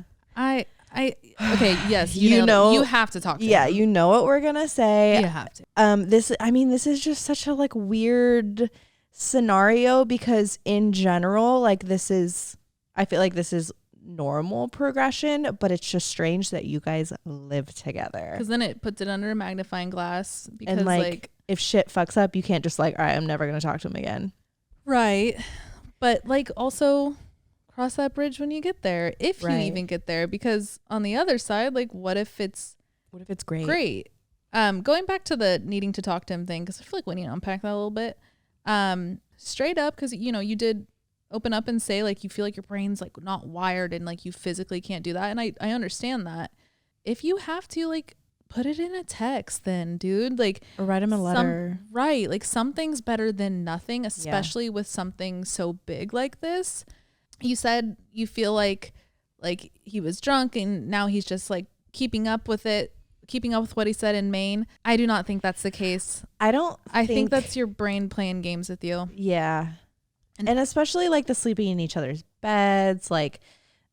Okay, yes, you know you have to talk to him. You know what we're gonna say. You have to. This is just such a like weird scenario because in general, like I feel like this is normal progression, but it's just strange that you guys live together. Because then it puts it under a magnifying glass. Because and like if shit fucks up, you can't just like, all right, I'm never gonna talk to him again. Right. But like also cross that bridge when you get there, if you even get there, because on the other side, like what if it's great? Going back to the needing to talk to him thing, because I feel like we need to unpack that a little bit. Straight up, because you did open up and say like you feel like your brain's like not wired and like you physically can't do that, and I understand that. If you have to, like, put it in a text then, dude, like, or write him a letter. Like something's better than nothing, especially with something so big like this. You said you feel like he was drunk and now he's just like keeping up with what he said in Maine. I do not think that's the case. I think that's your brain playing games with you. Yeah. And especially like the sleeping in each other's beds, like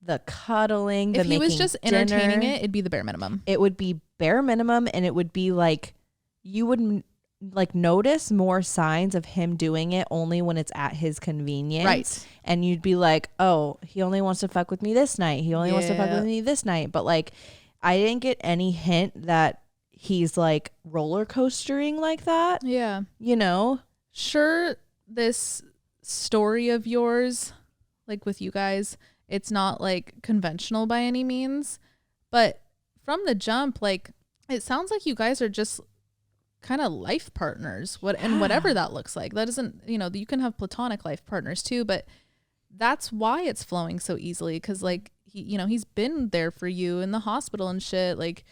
the cuddling, the making dinner. If he was just entertaining it, it'd be the bare minimum. It would be bare minimum, and it would be like you would like notice more signs of him doing it only when it's at his convenience. Right. And you'd be like, oh, he only wants to fuck with me this night. He only wants to fuck with me this night. But like, I didn't get any hint that he's like roller coastering like that. Yeah. You know? Sure, this story of yours, like with you guys, it's not like conventional by any means. But from the jump, like, it sounds like you guys are just kind of life partners, and whatever that looks like. That doesn't, you can have platonic life partners too, but that's why it's flowing so easily, because like he's been there for you in the hospital and shit. Like,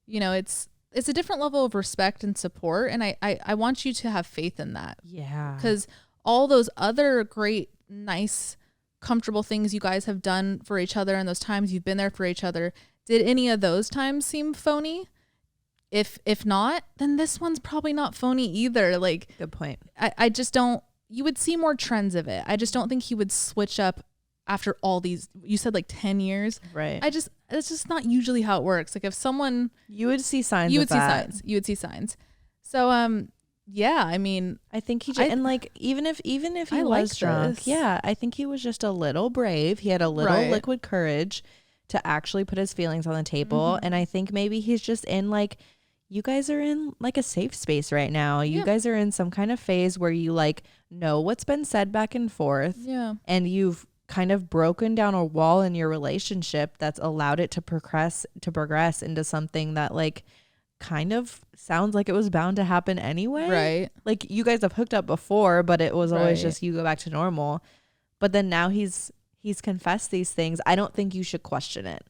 it's a different level of respect and support, and I want you to have faith in that. Yeah, because all those other great, nice, comfortable things you guys have done for each other and those times you've been there for each other, did any of those times seem phony? If not, then this one's probably not phony either. Like, good point. I just don't, you would see more trends of it. I just don't think he would switch up after all these, you said like 10 years. Right. It's just not usually how it works. Like if someone, you would see signs. You would see signs. So, yeah, I mean, I think he just, and like, even if he was drunk, yeah, I think he was just a little brave. He had a little liquid courage to actually put his feelings on the table. And I think maybe he's just in like, you guys are in like a safe space right now. You guys are in some kind of phase where you like know what's been said back and forth. Yeah. And you've kind of broken down a wall in your relationship that's allowed it to progress into something that like kind of sounds like it was bound to happen anyway. Right. Like you guys have hooked up before, but it was always just you go back to normal. But then now he's confessed these things. I don't think you should question it.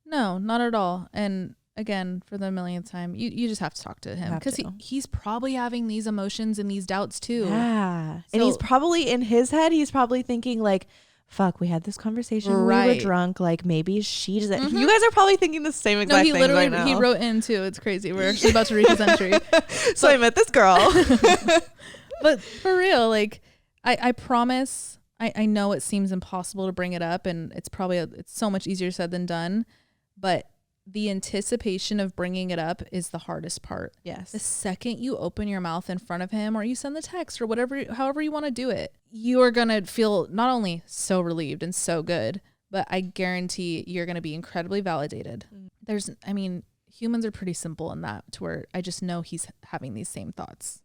No, not at all. And again, for the millionth time, you just have to talk to him because he's probably having these emotions and these doubts too. Yeah. So, and he's probably in his head, he's probably thinking like, fuck, we had this conversation when we were drunk. Like maybe she doesn't. You guys are probably thinking the same exact thing right now. He wrote in too. It's crazy. We're actually about to read his entry. So I met this girl. But for real, like I promise, I know it seems impossible to bring it up and it's so much easier said than done, but the anticipation of bringing it up is the hardest part. Yes. The second you open your mouth in front of him or you send the text or whatever, however you want to do it, you are going to feel not only so relieved and so good, but I guarantee you're going to be incredibly validated. Humans are pretty simple in that to where I just know he's having these same thoughts.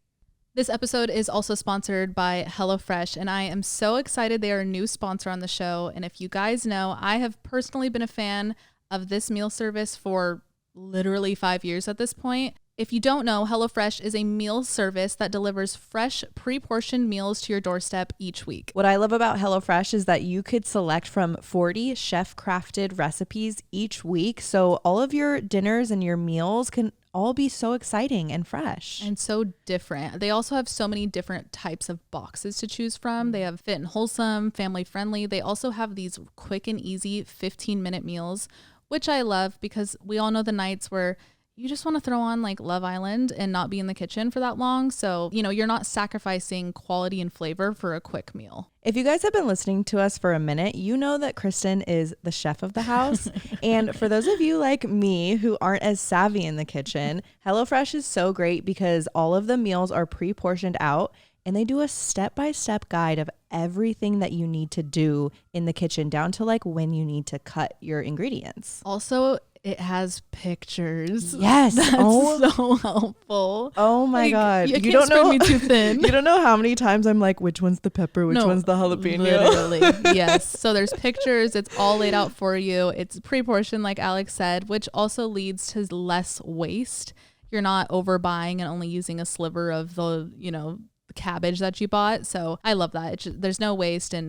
This episode is also sponsored by HelloFresh, and I am so excited they are a new sponsor on the show. And if you guys know, I have personally been a fan of this meal service for literally 5 years at this point. If you don't know, HelloFresh is a meal service that delivers fresh, pre-portioned meals to your doorstep each week. What I love about HelloFresh is that you could select from 40 chef-crafted recipes each week. So all of your dinners and your meals can all be so exciting and fresh. And so different. They also have so many different types of boxes to choose from. They have fit and wholesome, family friendly. They also have these quick and easy 15-minute meals, which I love because we all know the nights where you just want to throw on like Love Island and not be in the kitchen for that long. So, you're not sacrificing quality and flavor for a quick meal. If you guys have been listening to us for a minute, you know that Kristen is the chef of the house. And for those of you like me who aren't as savvy in the kitchen, HelloFresh is so great because all of the meals are pre-portioned out and they do a step-by-step guide of everything that you need to do in the kitchen down to like when you need to cut your ingredients. Also, it has pictures. Yes. That's so helpful. Oh my God. You don't know me too thin. You don't know how many times I'm like, which one's the pepper? Which one's the jalapeno? Literally. Yes. So there's pictures. It's all laid out for you. It's pre-portioned, like Alex said, which also leads to less waste. You're not overbuying and only using a sliver of the, cabbage that you bought. So I love that. There's no waste and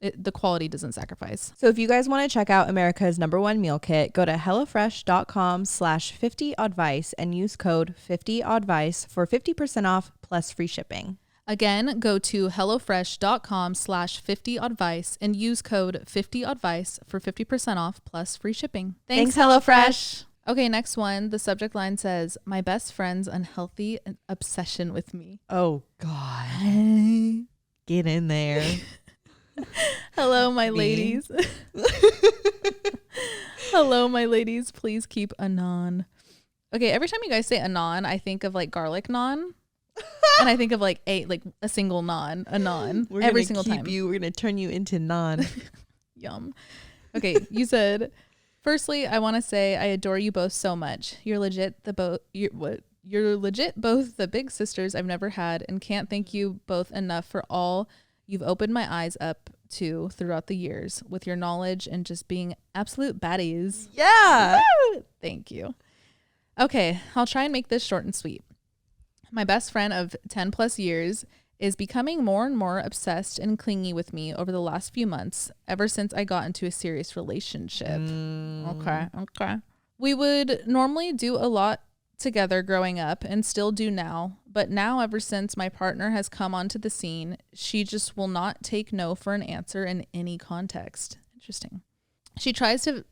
the quality doesn't sacrifice. So if you guys want to check out America's #1 meal kit, go to hellofresh.com/50oddvice and use code 50oddvice for 50% off plus free shipping. Again, go to hellofresh.com/50oddvice and use code 50oddvice for 50% off plus free shipping. Thanks HelloFresh. Okay, next one. The subject line says, my best friend's unhealthy obsession with me. Oh, God. Get in there. Hello, my ladies. Hello, my ladies. Please keep anon. Okay, every time you guys say anon, I think of like garlic naan. And I think of like a single naan, anon. Every single time. We're going to turn you into naan. Yum. Okay, you said... Firstly, I want to say I adore you both so much. You're legit both the big sisters I've never had and can't thank you both enough for all you've opened my eyes up to throughout the years with your knowledge and just being absolute baddies. Yeah. Woo! Thank you. Okay, I'll try and make this short and sweet. My best friend of 10 plus years is becoming more and more obsessed and clingy with me over the last few months, ever since I got into a serious relationship. Okay. We would normally do a lot together growing up and still do now, but now ever since my partner has come onto the scene, she just will not take no for an answer in any context. Interesting. She tries to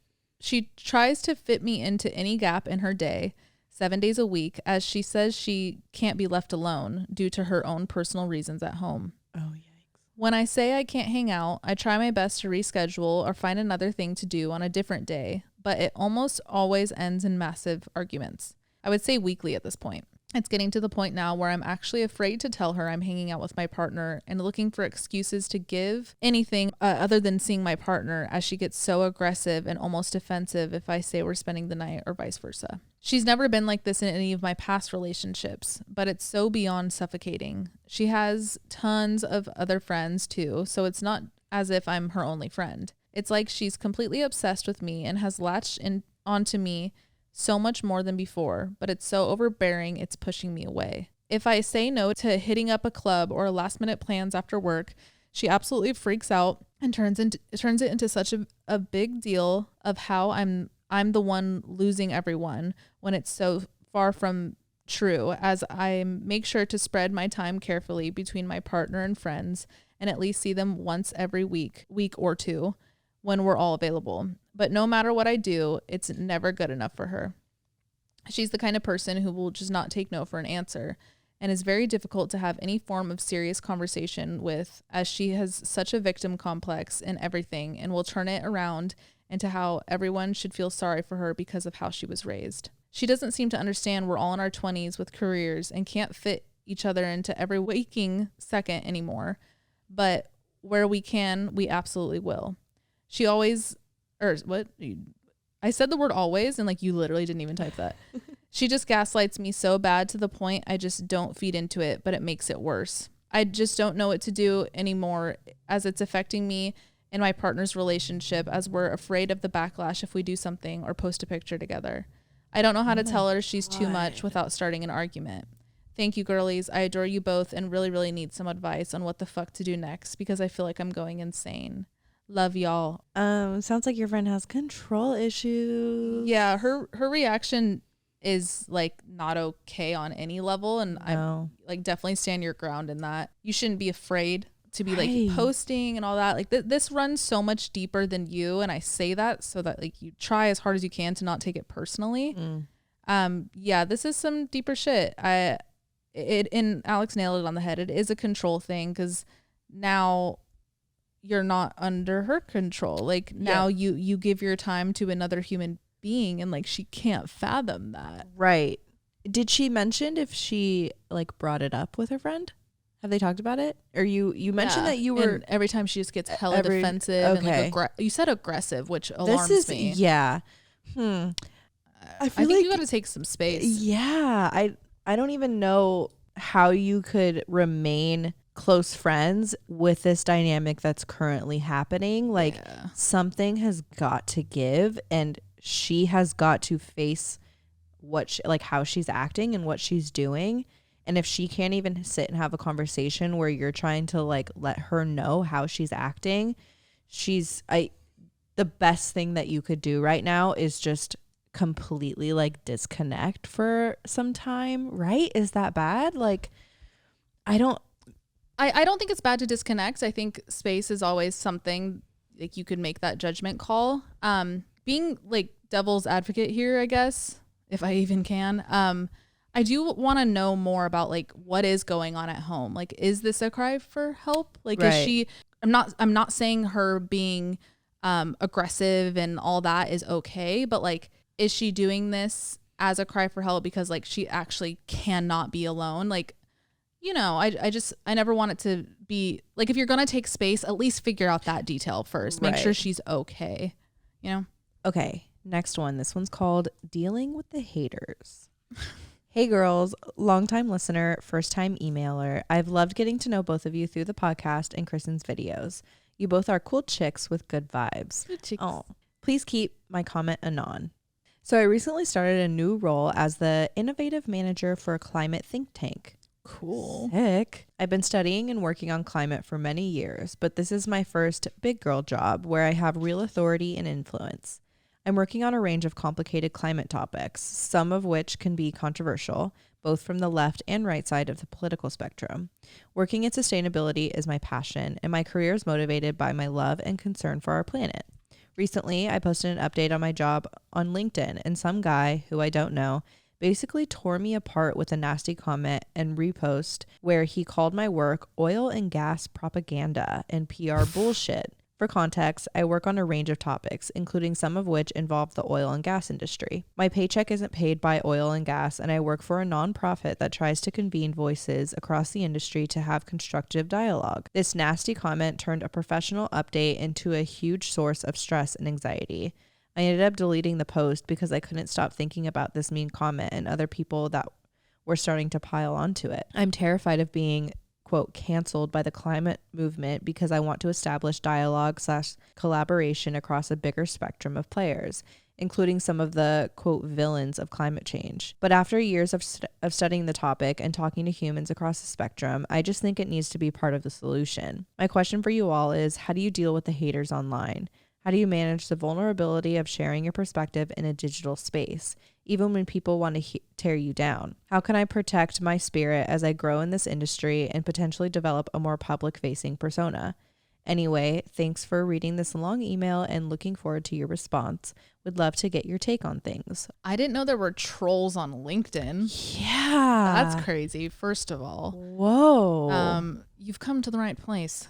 fit me into any gap in her day, 7 days a week, as she says she can't be left alone due to her own personal reasons at home. Oh, yikes. When I say I can't hang out, I try my best to reschedule or find another thing to do on a different day, but it almost always ends in massive arguments. I would say weekly at this point. It's getting to the point now where I'm actually afraid to tell her I'm hanging out with my partner and looking for excuses to give anything other than seeing my partner, as she gets so aggressive and almost defensive if I say we're spending the night or vice versa. She's never been like this in any of my past relationships, but it's so beyond suffocating. She has tons of other friends too, so it's not as if I'm her only friend. It's like she's completely obsessed with me and has latched onto me so much more than before, but it's so overbearing it's pushing me away. If I say no to hitting up a club or last minute plans after work, she absolutely freaks out and turns it into such a big deal of how I'm the one losing everyone, when it's so far from true, as I make sure to spread my time carefully between my partner and friends and at least see them once every week or two when we're all available. But no matter what I do, it's never good enough for her. She's the kind of person who will just not take no for an answer and is very difficult to have any form of serious conversation with, as she has such a victim complex in everything and will turn it around into how everyone should feel sorry for her because of how she was raised. She doesn't seem to understand we're all in our 20s with careers and can't fit each other into every waking second anymore. But where we can, we absolutely will. She always, or what? I said the word always and like you literally didn't even type that. She just gaslights me so bad to the point I just don't feed into it, but it makes it worse. I just don't know what to do anymore, as it's affecting me and my partner's relationship, as we're afraid of the backlash if we do something or post a picture together. I don't know how to tell her she's too much without starting an argument. Thank you, girlies. I adore you both and really, really need some advice on what the fuck to do next, because I feel like I'm going insane. Love y'all. Sounds like your friend has control issues. Yeah, her reaction is like not okay on any level, and I like definitely stand your ground in that. You shouldn't be afraid to be like posting and all that. Like this runs so much deeper than you, and I say that so that like you try as hard as you can to not take it personally. Yeah, this is some deeper shit. And Alex nailed it on the head. It is a control thing, because now you're not under her control. Like now you give your time to another human being, and like she can't fathom that. Right. Did she mention if she like brought it up with her friend? Have they talked about it? Or you mentioned that you were, and every time she just gets hella defensive and like you said aggressive, which alarms me. Yeah. I think like you got to take some space. Yeah. I don't even know how you could remain close friends with this dynamic that's currently happening. Like something has got to give, and she has got to face how she's acting and what she's doing. And if she can't even sit and have a conversation where you're trying to like let her know how she's acting, the best thing that you could do right now is just completely like disconnect for some time, right? Is that bad? Like I don't think it's bad to disconnect. I think space is always something like you could make that judgment call. Being like devil's advocate here, I guess, if I even can. I do want to know more about like what is going on at home. Like, is this a cry for help? Like, is she? I'm not saying her being aggressive and all that is okay, but like, is she doing this as a cry for help because like she actually cannot be alone? Like, you know, I never want it to be like, if you're going to take space, at least figure out that detail first. Make sure she's okay, you know? Okay. Next one. This one's called Dealing with the Haters. Hey girls, longtime listener, first time emailer. I've loved getting to know both of you through the podcast and Kristen's videos. You both are cool chicks with good vibes. Good chicks. Oh, please keep my comment anon. So I recently started a new role as the innovative manager for a climate think tank. Cool. Sick. I've been studying and working on climate for many years, but this is my first big girl job where I have real authority and influence. I'm working on a range of complicated climate topics, some of which can be controversial, both from the left and right side of the political spectrum. Working in sustainability is my passion, and my career is motivated by my love and concern for our planet. Recently, I posted an update on my job on LinkedIn, and some guy, who I don't know, basically tore me apart with a nasty comment and repost where he called my work oil and gas propaganda and PR bullshit. For context, I work on a range of topics, including some of which involve the oil and gas industry. My paycheck isn't paid by oil and gas, and I work for a nonprofit that tries to convene voices across the industry to have constructive dialogue. This nasty comment turned a professional update into a huge source of stress and anxiety. I ended up deleting the post because I couldn't stop thinking about this mean comment and other people that were starting to pile onto it. I'm terrified of being, quote, canceled by the climate movement because I want to establish dialogue/collaboration across a bigger spectrum of players, including some of the, quote, villains of climate change. But after years of studying the topic and talking to humans across the spectrum, I just think it needs to be part of the solution. My question for you all is, how do you deal with the haters online? How do you manage the vulnerability of sharing your perspective in a digital space, even when people want to tear you down? How can I protect my spirit as I grow in this industry and potentially develop a more public-facing persona? Anyway, thanks for reading this long email and looking forward to your response. Would love to get your take on things. I didn't know there were trolls on LinkedIn. Yeah. That's crazy, first of all. Whoa. You've come to the right place.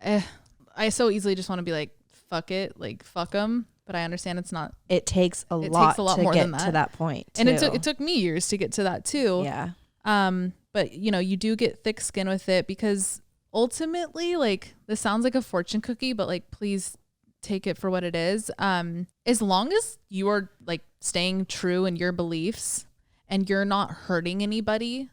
I so easily just want to be like, fuck it, like fuck them, but I understand it's not. It takes a lot to more get to that point too. And it took me years to get to that too. Yeah. But you know, you do get thick skin with it because ultimately, like, this sounds like a fortune cookie, but like, please take it for what it is. As long as you are like staying true in your beliefs and you're not hurting anybody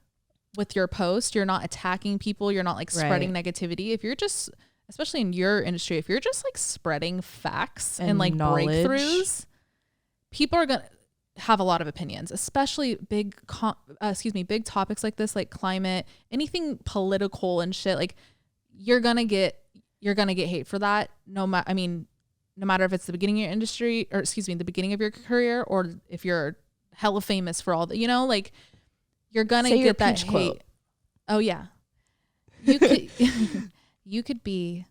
with your post, you're not attacking people, you're not like spreading negativity. If you're just, especially in your industry, if you're just like spreading facts and like knowledge, breakthroughs, people are gonna have a lot of opinions, especially big topics like this, like climate, anything political and shit. Like you're gonna get hate for that. No matter if it's the beginning of your industry or the beginning of your career, or if you're hella famous for all the, you know, like you're gonna get that hate. Quote. Oh yeah. You could be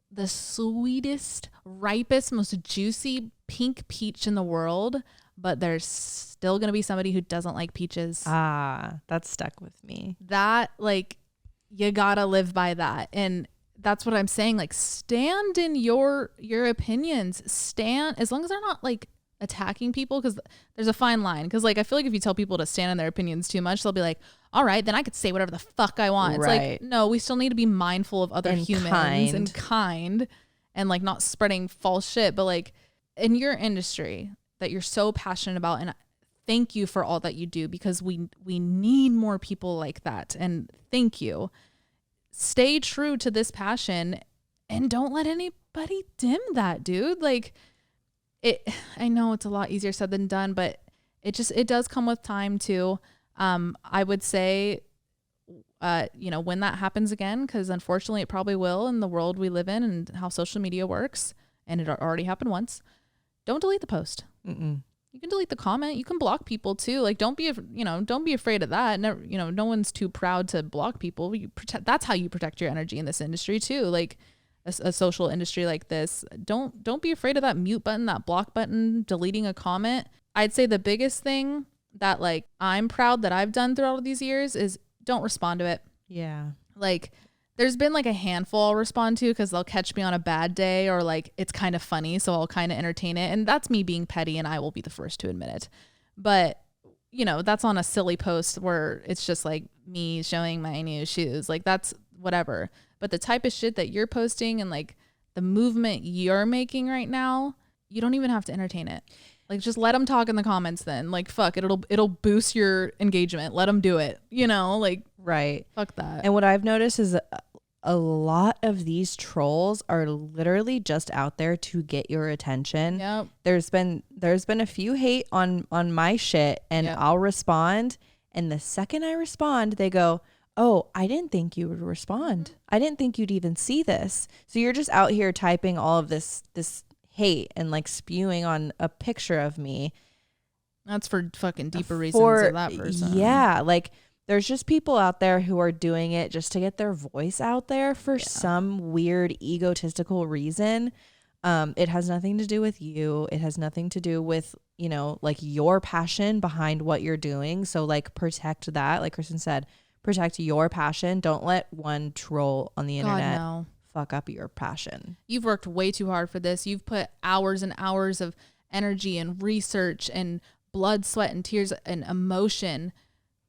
the sweetest, ripest, most juicy pink peach in the world, but there's still going to be somebody who doesn't like peaches. That's stuck with me. That, like, you got to live by that. And that's what I'm saying. Like, stand in your opinions. Stand, as long as they're not, like, attacking people, because there's a fine line. Because, like, I feel like if you tell people to stand in their opinions too much, they'll be like, all right, then I could say whatever the fuck I want. It's like, no, we still need to be mindful of other humans and kind and like not spreading false shit. But like in your industry that you're so passionate about, and thank you for all that you do, because we need more people like that. And thank you. Stay true to this passion and don't let anybody dim that, dude. Like I know it's a lot easier said than done, but it does come with time too. I would say, when that happens again, because unfortunately it probably will in the world we live in and how social media works, and it already happened once, don't delete the post. You can delete the comment. You can block people too. Like, don't be afraid of that. Never, no one's too proud to block people. That's how you protect your energy in this industry too. Like a social industry like this, don't be afraid of that mute button, that block button, deleting a comment. I'd say the biggest thing that like I'm proud that I've done through all of these years is don't respond to it. Yeah. Like there's been like a handful I'll respond to because they'll catch me on a bad day, or like it's kind of funny, so I'll kind of entertain it. And that's me being petty, and I will be the first to admit it. But that's on a silly post where it's just like me showing my new shoes. Like that's whatever. But the type of shit that you're posting and like the movement you're making right now, you don't even have to entertain it. Like, just let them talk in the comments then. Like, fuck it. It'll boost your engagement. Let them do it. Like, right. Fuck that. And what I've noticed is a lot of these trolls are literally just out there to get your attention. Yep. There's been a few hate on my shit, and yep. I'll respond. And the second I respond, they go, oh, I didn't think you would respond. I didn't think you'd even see this. So you're just out here typing all of this hate and like spewing on a picture of me. That's for fucking deeper reasons of that person. Yeah, like there's just people out there who are doing it just to get their voice out there for some weird egotistical reason. It has nothing to do with you. It has nothing to do with, like your passion behind what you're doing. So like protect that. Like Kristen said, protect your passion. Don't let one troll on the internet fuck up your passion. You've worked way too hard for this. You've put hours and hours of energy and research and blood, sweat, and tears and emotion.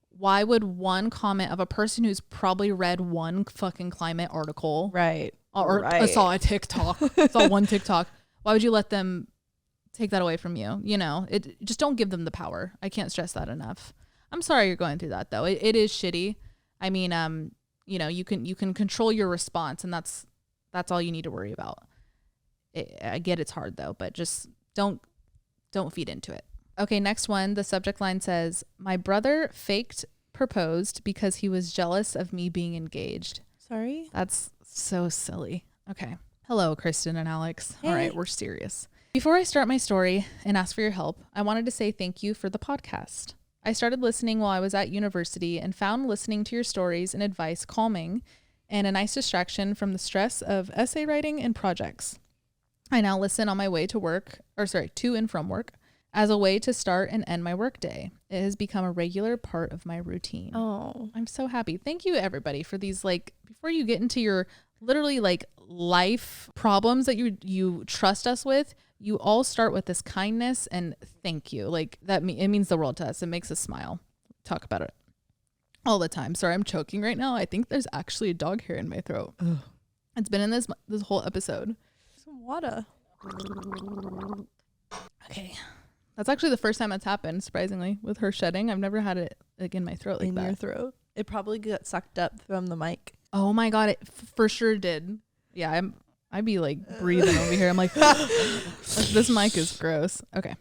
Why would one comment of a person who's probably read one fucking climate article, right, or saw a TikTok, saw one TikTok, why would you let them take that away from you? You know, just don't give them the power. I can't stress that enough. I'm sorry you're going through that though. It is shitty. I mean, you know, you can control your response, and that's all you need to worry about. I get it's hard though, but just don't feed into it. Okay, next one. The subject line says, my brother faked proposed because he was jealous of me being engaged. Sorry? That's so silly. Okay. Hello, Kristen and Alex. Hey. All right, we're serious. Before I start my story and ask for your help, I wanted to say thank you for the podcast. I started listening while I was at university and found listening to your stories and advice calming and a nice distraction from the stress of essay writing and projects. I now listen on my way to and from work as a way to start and end my workday. It has become a regular part of my routine. Oh, I'm so happy. Thank you everybody for these, like, before you get into your literally like life problems that you trust us with, you all start with this kindness and thank you. Like it means the world to us. It makes us smile. Talk about it all the time. Sorry, I'm choking right now. I think there's actually a dog hair in my throat. Ugh. It's been in this whole episode. Some water. Okay. That's actually the first time that's happened, surprisingly, with her shedding. I've never had it like in my throat like that. In your throat? It probably got sucked up from the mic. Oh my God, it for sure did. Yeah, I'd be like breathing over here. I'm like, this mic is gross. Okay,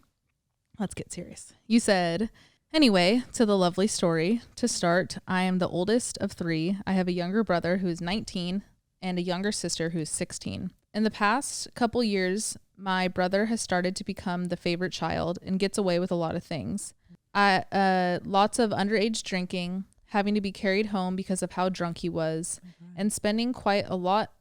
let's get serious. You said, anyway, to the lovely story. To start, I am the oldest of 3. I have a younger brother who is 19 and a younger sister who is 16. In the past couple years, my brother has started to become the favorite child and gets away with a lot of things. Lots of underage drinking, having to be carried home because of how drunk he was, and spending quite a lot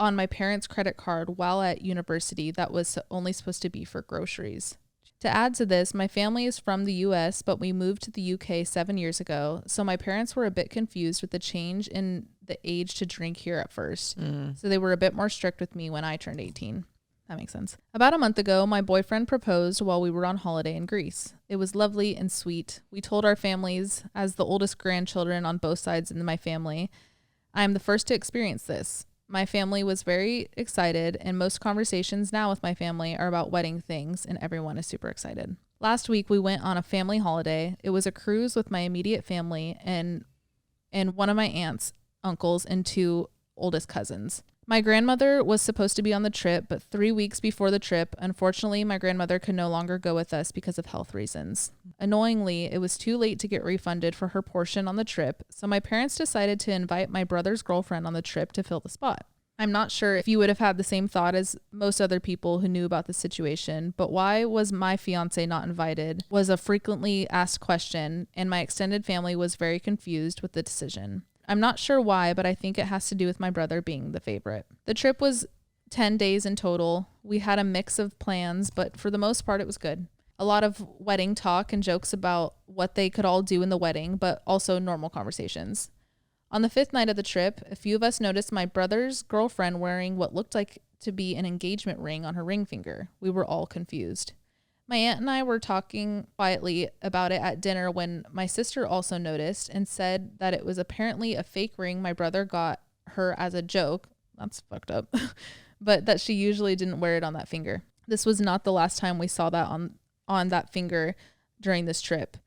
on my parents' credit card while at university that was only supposed to be for groceries. To add to this, my family is from the US, but we moved to the UK 7 years ago, so my parents were a bit confused with the change in the age to drink here at first. So they were a bit more strict with me when I turned 18. That makes sense. About a month ago, my boyfriend proposed while we were on holiday in Greece. It was lovely and sweet. We told our families, as the oldest grandchildren on both sides in my family. I am the first to experience this. My family was very excited, and most conversations now with my family are about wedding things, and everyone is super excited. Last week, we went on a family holiday. It was a cruise with my immediate family and one of my aunts, uncles, and 2 oldest cousins. My grandmother was supposed to be on the trip, but 3 weeks before the trip, unfortunately, my grandmother could no longer go with us because of health reasons. Annoyingly, it was too late to get refunded for her portion on the trip, so my parents decided to invite my brother's girlfriend on the trip to fill the spot. I'm not sure if you would have had the same thought as most other people who knew about the situation, but why was my fiance not invited was a frequently asked question, and my extended family was very confused with the decision. I'm not sure why, but I think it has to do with my brother being the favorite. The trip was 10 days in total. We had a mix of plans, but for the most part, it was good. A lot of wedding talk and jokes about what they could all do in the wedding, but also normal conversations. On the 5th night of the trip, a few of us noticed my brother's girlfriend wearing what looked like to be an engagement ring on her ring finger. We were all confused. My aunt and I were talking quietly about it at dinner when my sister also noticed and said that it was apparently a fake ring my brother got her as a joke. That's fucked up. But that she usually didn't wear it on that finger. This was not the last time we saw that on that finger during this trip.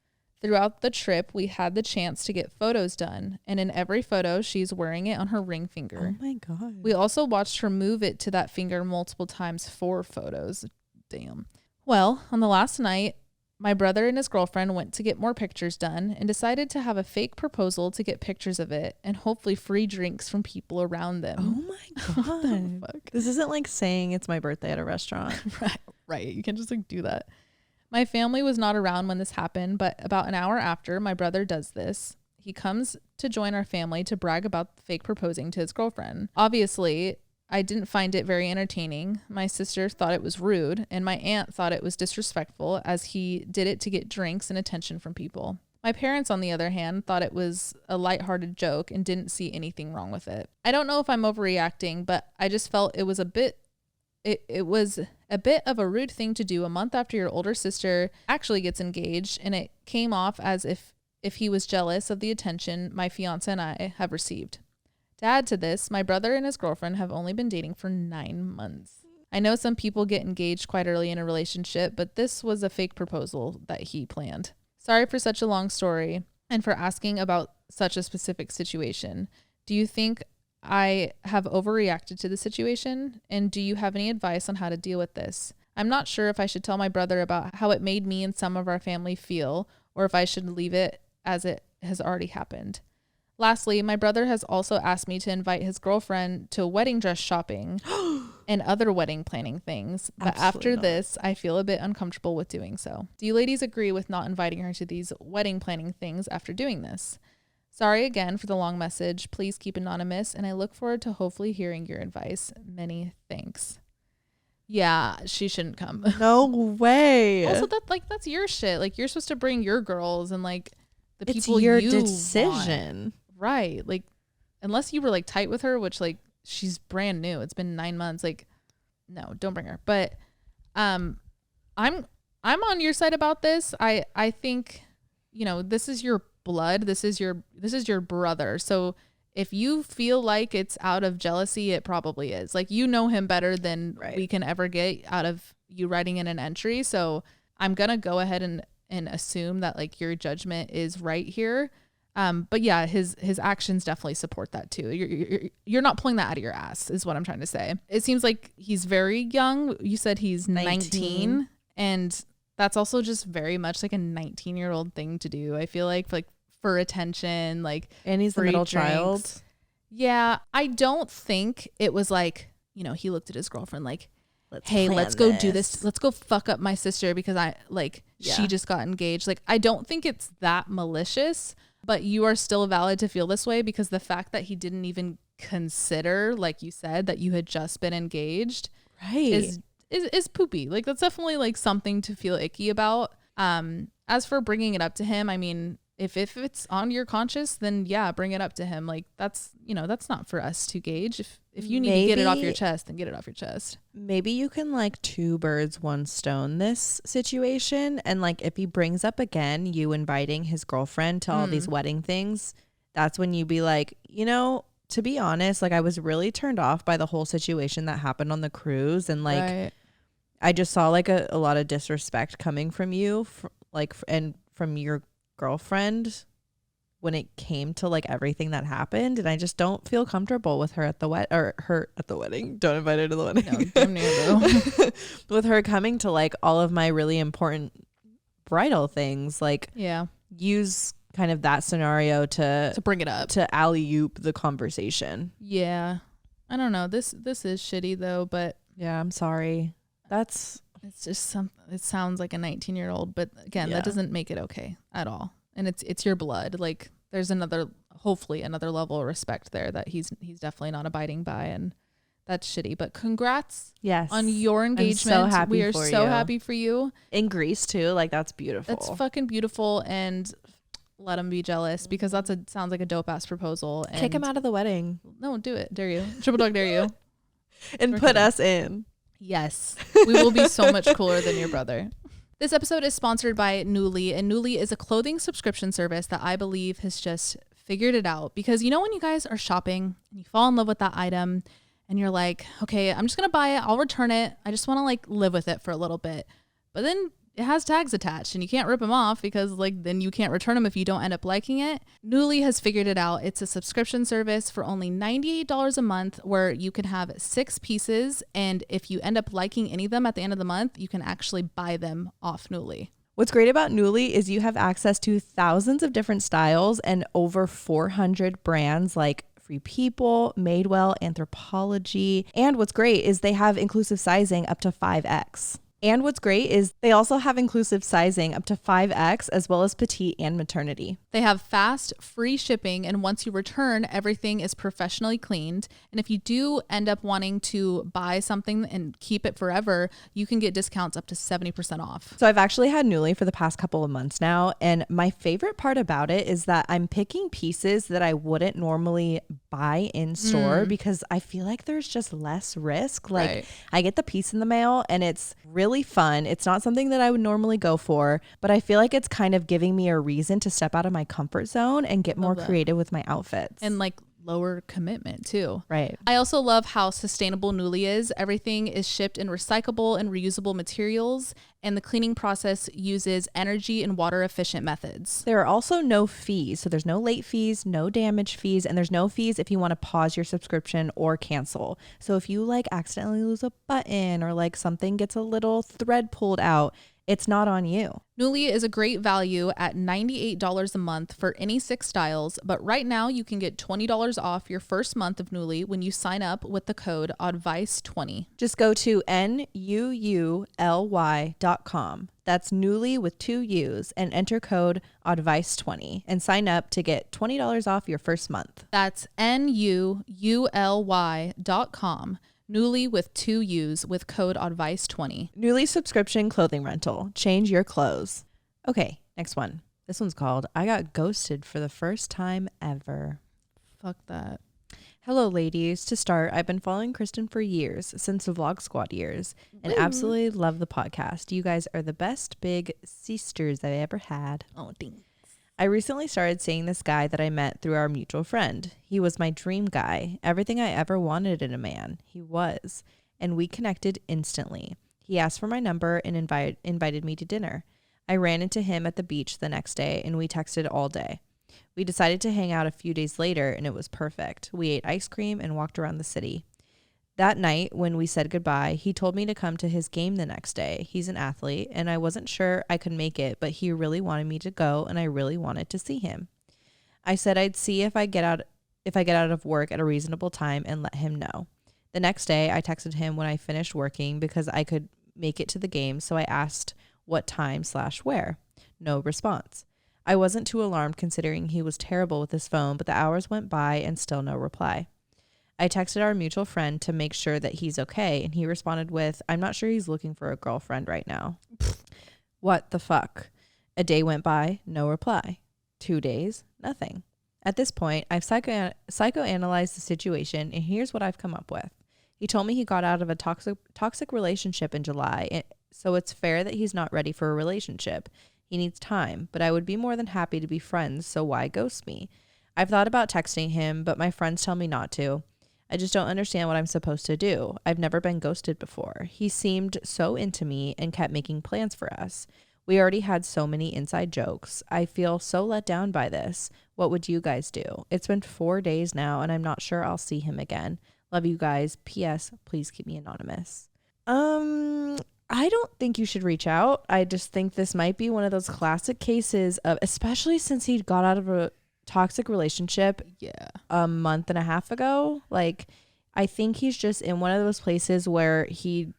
Throughout the trip, we had the chance to get photos done, and in every photo, she's wearing it on her ring finger. Oh my God. We also watched her move it to that finger multiple times for photos. Damn. Well, on the last night, my brother and his girlfriend went to get more pictures done and decided to have a fake proposal to get pictures of it and hopefully free drinks from people around them. Oh my God. What the fuck? This isn't like saying it's my birthday at a restaurant. Right. You can just like do that. My family was not around when this happened, but about an hour after, my brother does this. He comes to join our family to brag about fake proposing to his girlfriend. Obviously, I didn't find it very entertaining. My sister thought it was rude, and my aunt thought it was disrespectful as he did it to get drinks and attention from people. My parents, on the other hand, thought it was a lighthearted joke and didn't see anything wrong with it. I don't know if I'm overreacting, but I just felt it was a bit of a rude thing to do a month after your older sister actually gets engaged, and it came off as if he was jealous of the attention my fiance and I have received. To add to this, my brother and his girlfriend have only been dating for 9 months. I know some people get engaged quite early in a relationship, but this was a fake proposal that he planned. Sorry for such a long story and for asking about such a specific situation. Do you think I have overreacted to the situation? And do you have any advice on how to deal with this? I'm not sure if I should tell my brother about how it made me and some of our family feel, or if I should leave it as it has already happened. Lastly, my brother has also asked me to invite his girlfriend to wedding dress shopping and other wedding planning things. But after this, I feel a bit uncomfortable with doing so. Do you ladies agree with not inviting her to these wedding planning things after doing this? Sorry again for the long message. Please keep anonymous, and I look forward to hopefully hearing your advice. Many thanks. Yeah, she shouldn't come. No way. Also, that's your shit. Like, you're supposed to bring your girls and like the it's people your you decision. Want. Right. Like, unless you were like tight with her, which like she's brand new. It's been 9 months. Like, no, don't bring her. But I'm on your side about this. I think, you know, this is your blood. This is your brother. So if you feel like it's out of jealousy, it probably is. Like, you know him better than we can ever get out of you writing in an entry. So I'm gonna go ahead and assume that like your judgment is right here. But yeah, his actions definitely support that too. You're not pulling that out of your ass is what I'm trying to say. It seems like he's very young. You said he's 19 and that's also just very much like a 19-year-old thing to do. I feel like for attention, like, and he's the middle child. Yeah. I don't think it was like, you know, he looked at his girlfriend like, let's go do this. Let's go fuck up my sister because she just got engaged. Like, I don't think it's that malicious, but you are still valid to feel this way because the fact that he didn't even consider, like you said, that you had just been engaged is poopy. Like, that's definitely like something to feel icky about. As for bringing it up to him, I mean, if it's on your conscience, then yeah, bring it up to him. Like, that's not for us to gauge. If you need to get it off your chest, then get it off your chest. Maybe you can like 2 birds, 1 stone this situation. And like, if he brings up again, you inviting his girlfriend to all these wedding things, that's when you be like, you know, to be honest, like I was really turned off by the whole situation that happened on the cruise. And like, I just saw like a lot of disrespect coming from you and from your girlfriend when it came to like everything that happened, and I just don't feel comfortable with her at the wedding. Don't invite her to the wedding. No, damn near though. With her coming to like all of my really important bridal things, like use kind of that scenario to bring it up, to alley-oop the conversation. Yeah, I don't know. This is shitty though, but yeah, I'm sorry. It's just it sounds like a 19-year-old, but again, that doesn't make it okay at all. And it's your blood. Like, there's hopefully another level of respect there that he's definitely not abiding by, and that's shitty. But congrats on your engagement. I'm so happy we are so happy for you. In Greece too. Like, that's beautiful. That's fucking beautiful, and let him be jealous because sounds like a dope ass proposal. And kick him out of the wedding. No, do it. Dare you. Triple dog dare you. And put us in. Yes, we will be so much cooler than your brother. This episode is sponsored by Nuuly, and Nuuly is a clothing subscription service that I believe has just figured it out. Because you know when you guys are shopping and you fall in love with that item and you're like, okay, I'm just going to buy it. I'll return it. I just want to like live with it for a little bit. But then it has tags attached and you can't rip them off because like then you can't return them if you don't end up liking it. Nuuly has figured it out. It's a subscription service for only $98 a month where you can have 6 pieces, and if you end up liking any of them at the end of the month, you can actually buy them off Nuuly. What's great about Nuuly is you have access to thousands of different styles and over 400 brands like Free People, Madewell, Anthropologie. And what's great is they have inclusive sizing up to 5X. And what's great is they also have inclusive sizing up to 5X as well as petite and maternity. They have fast, free shipping, and once you return, everything is professionally cleaned. And if you do end up wanting to buy something and keep it forever, you can get discounts up to 70% off. So I've actually had Nuuly for the past couple of months now, and my favorite part about it is that I'm picking pieces that I wouldn't normally buy in store because I feel like there's just less risk. Like I get the piece in the mail and it's really fun. It's not something that I would normally go for, but I feel like it's kind of giving me a reason to step out of my comfort zone and get more creative with my outfits. And like lower commitment too. Right. I also love how sustainable Nuuly is. Everything is shipped in recyclable and reusable materials, and the cleaning process uses energy and water efficient methods. There are also no fees. So there's no late fees, no damage fees, and there's no fees if you want to pause your subscription or cancel. So if you like accidentally lose a button or like something gets a little thread pulled out, it's not on you. Nuuly is a great value at $98 a month for any 6 styles, but right now you can get $20 off your first month of Nuuly when you sign up with the code Oddvice20. Just go to NUULY.com. That's Nuuly with 2 U's and enter code Oddvice20 and sign up to get $20 off your first month. That's NUULY.com. Nuuly with 2 U's with code Oddvice20. Nuuly subscription clothing rental. Change your clothes. Okay, next one. This one's called I Got Ghosted for the First Time Ever. Fuck that. Hello, ladies. To start, I've been following Kristen for years, since the Vlog Squad years, and absolutely love the podcast. You guys are the best big sisters I've ever had. Oh, thanks. I recently started seeing this guy that I met through our mutual friend. He was my dream guy, everything I ever wanted in a man. He was, and we connected instantly. He asked for my number and invited me to dinner. I ran into him at the beach the next day, and we texted all day. We decided to hang out a few days later, and it was perfect. We ate ice cream and walked around the city. That night, when we said goodbye, he told me to come to his game the next day. He's an athlete, and I wasn't sure I could make it, but he really wanted me to go, and I really wanted to see him. I said I'd see if I get out of work at a reasonable time and let him know. The next day, I texted him when I finished working because I could make it to the game, so I asked what time/where. No response. I wasn't too alarmed considering he was terrible with his phone, but the hours went by and still no reply. I texted our mutual friend to make sure that he's okay, and he responded with, I'm not sure he's looking for a girlfriend right now. What the fuck? A day went by, no reply. 2 days, nothing. At this point, I've psychoanalyzed the situation, and here's what I've come up with. He told me he got out of a toxic relationship in July, so it's fair that he's not ready for a relationship. He needs time, but I would be more than happy to be friends, so why ghost me? I've thought about texting him, but my friends tell me not to. I just don't understand what I'm supposed to do. I've never been ghosted before. He seemed so into me and kept making plans for us. We already had so many inside jokes. I feel so let down by this. What would you guys do? It's been 4 days now, and I'm not sure I'll see him again. Love you guys. P.S. Please keep me anonymous. I don't think you should reach out. I just think this might be one of those classic cases of, especially since he got out of a toxic relationship a month and a half ago. Like, I think he's just in one of those places where he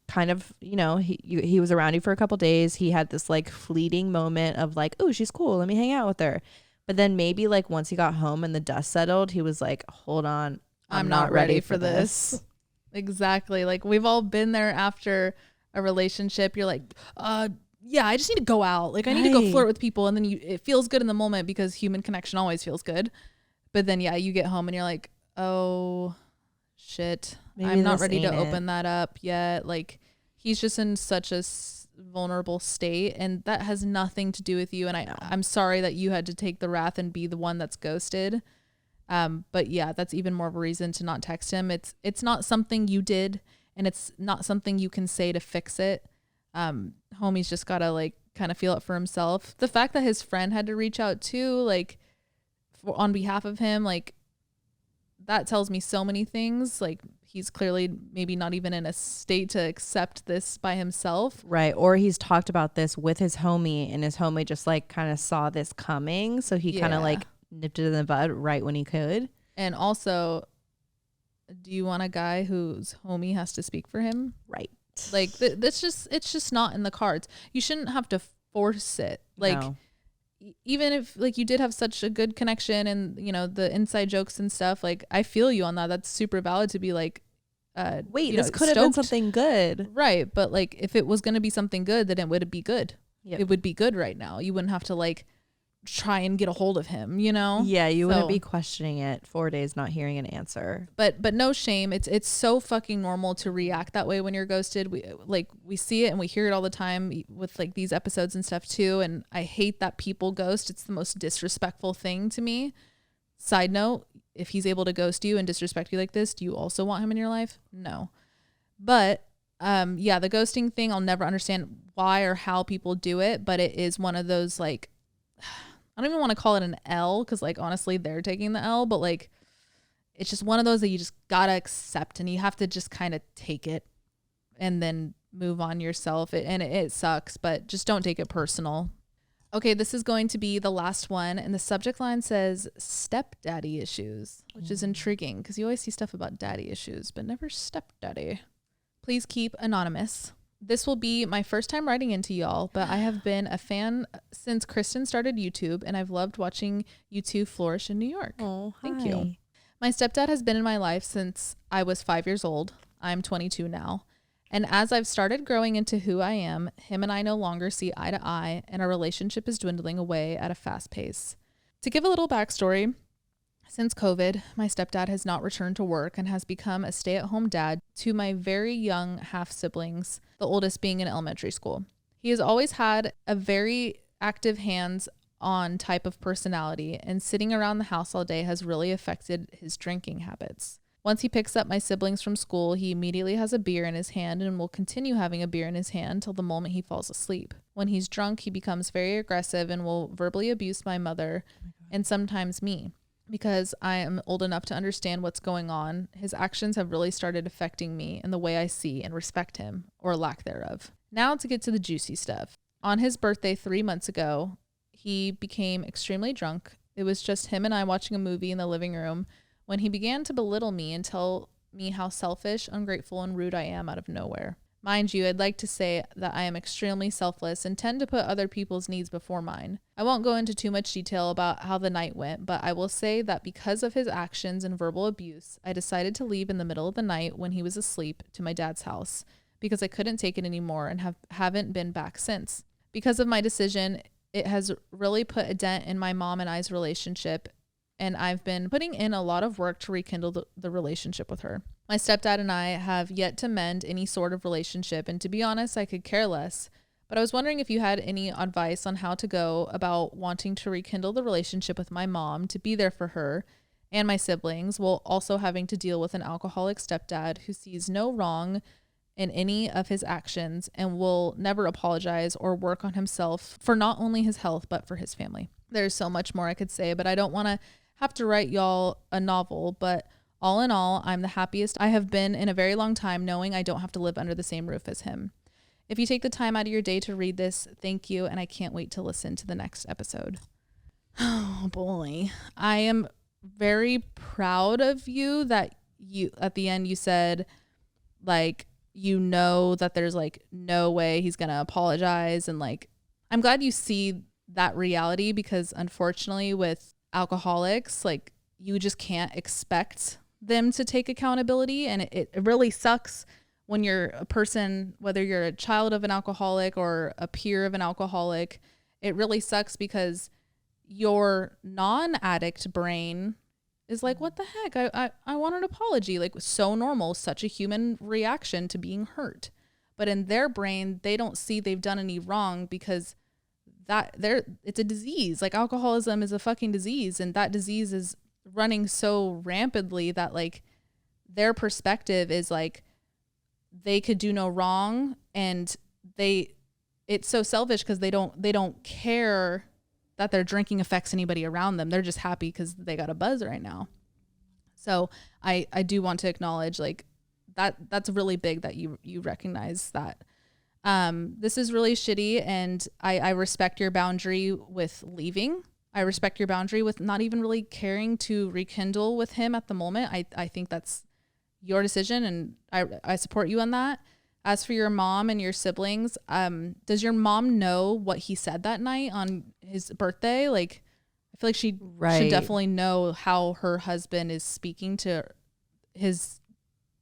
kind of, he was around you for a couple days. He had this like fleeting moment of like, oh, she's cool, let me hang out with her. But then maybe like once he got home and the dust settled, he was like, hold on, I'm not ready for this. Exactly. Like, we've all been there after a relationship. You're like, yeah, I just need to go out. Like, I need to go flirt with people. And then it feels good in the moment because human connection always feels good. But then, yeah, you get home and you're like, oh, shit. Maybe I'm not ready to open that up yet. Like, he's just in such a vulnerable state. And that has nothing to do with you. And I'm sorry that you had to take the wrath and be the one that's ghosted. But yeah, that's even more of a reason to not text him. It's not something you did. And it's not something you can say to fix it. Homie's just gotta like kind of feel it for himself. The fact that his friend had to reach out too, like on behalf of him, like that tells me so many things. Like, he's clearly maybe not even in a state to accept this by himself. Right. Or he's talked about this with his homie, and his homie just like kind of saw this coming. So he kind of like nipped it in the bud right when he could. And also, do you want a guy whose homie has to speak for him? Right. Like it's just not in the cards. You shouldn't have to force it. Like no. Even if like you did have such a good connection and you know the inside jokes and stuff, like I feel you on that. That's super valid to be like, wait, this could have been something good, right? But like if it was going to be something good, then it would be good. Yep. It would be good right now. You wouldn't have to like try and get a hold of him, you know? Yeah, you wouldn't be questioning it 4 days not hearing an answer. But no shame. It's so fucking normal to react that way when you're ghosted. We see it and we hear it all the time with like these episodes and stuff too. And I hate that people ghost. It's the most disrespectful thing to me. Side note, if he's able to ghost you and disrespect you like this, do you also want him in your life? No. But yeah, the ghosting thing, I'll never understand why or how people do it, but it is one of those like, I don't even want to call it an L because like honestly they're taking the L, but like it's just one of those that you just gotta accept and you have to just kind of take it and then move on yourself. It sucks, but just don't take it personal. Okay, this is going to be the last one and the subject line says stepdaddy issues, which is intriguing because you always see stuff about daddy issues, but never stepdaddy. Please keep anonymous. This will be my first time writing into y'all, but I have been a fan since Kristen started YouTube, and I've loved watching you two flourish in New York. Oh, thank you. My stepdad has been in my life since I was 5 years old. I'm 22 now. And as I've started growing into who I am, him and I no longer see eye to eye, and our relationship is dwindling away at a fast pace. To give a little backstory, since COVID, my stepdad has not returned to work and has become a stay-at-home dad to my very young half-siblings, the oldest being in elementary school. He has always had a very active hands-on type of personality, and sitting around the house all day has really affected his drinking habits. Once he picks up my siblings from school, he immediately has a beer in his hand and will continue having a beer in his hand till the moment he falls asleep. When he's drunk, he becomes very aggressive and will verbally abuse my mother and sometimes me. Because I am old enough to understand what's going on, his actions have really started affecting me and the way I see and respect him, or lack thereof. Now to get to the juicy stuff. On his birthday 3 months ago, he became extremely drunk. It was just him and I watching a movie in the living room when he began to belittle me and tell me how selfish, ungrateful, and rude I am out of nowhere. Mind you, I'd like to say that I am extremely selfless and tend to put other people's needs before mine. I won't go into too much detail about how the night went, but I will say that because of his actions and verbal abuse, I decided to leave in the middle of the night when he was asleep to my dad's house because I couldn't take it anymore and haven't been back since. Because of my decision, it has really put a dent in my mom and I's relationship, and I've been putting in a lot of work to rekindle the relationship with her. My stepdad and I have yet to mend any sort of relationship, and to be honest, I could care less. But I was wondering if you had any advice on how to go about wanting to rekindle the relationship with my mom, to be there for her and my siblings, while also having to deal with an alcoholic stepdad who sees no wrong in any of his actions and will never apologize or work on himself for not only his health, but for his family. There's so much more I could say, but I don't want to have to write y'all a novel, but all in all, I'm the happiest I have been in a very long time knowing I don't have to live under the same roof as him. If you take the time out of your day to read this, thank you, and I can't wait to listen to the next episode. Oh boy. I am very proud of you that you, at the end, you said, like, you know that there's like no way he's going to apologize. And like, I'm glad you see that reality because unfortunately with alcoholics, like you just can't expect them to take accountability. And it really sucks when you're a person, whether you're a child of an alcoholic or a peer of an alcoholic, it really sucks because your non-addict brain is like, what the heck? I want an apology. Like, so normal, such a human reaction to being hurt. But in their brain, they don't see they've done any wrong because it's a disease. Like, alcoholism is a fucking disease, and that disease is running so rampantly that like their perspective is like they could do no wrong, and it's so selfish because they don't care that their drinking affects anybody around them. They're just happy because they got a buzz right now. So I do want to acknowledge like that's really big that you recognize that. This is really shitty, and I respect your boundary with leaving. I respect your boundary with not even really caring to rekindle with him at the moment. I think that's your decision, and I support you on that. As for your mom and your siblings, does your mom know what he said that night on his birthday? Like, I feel like she should definitely know how her husband is speaking to his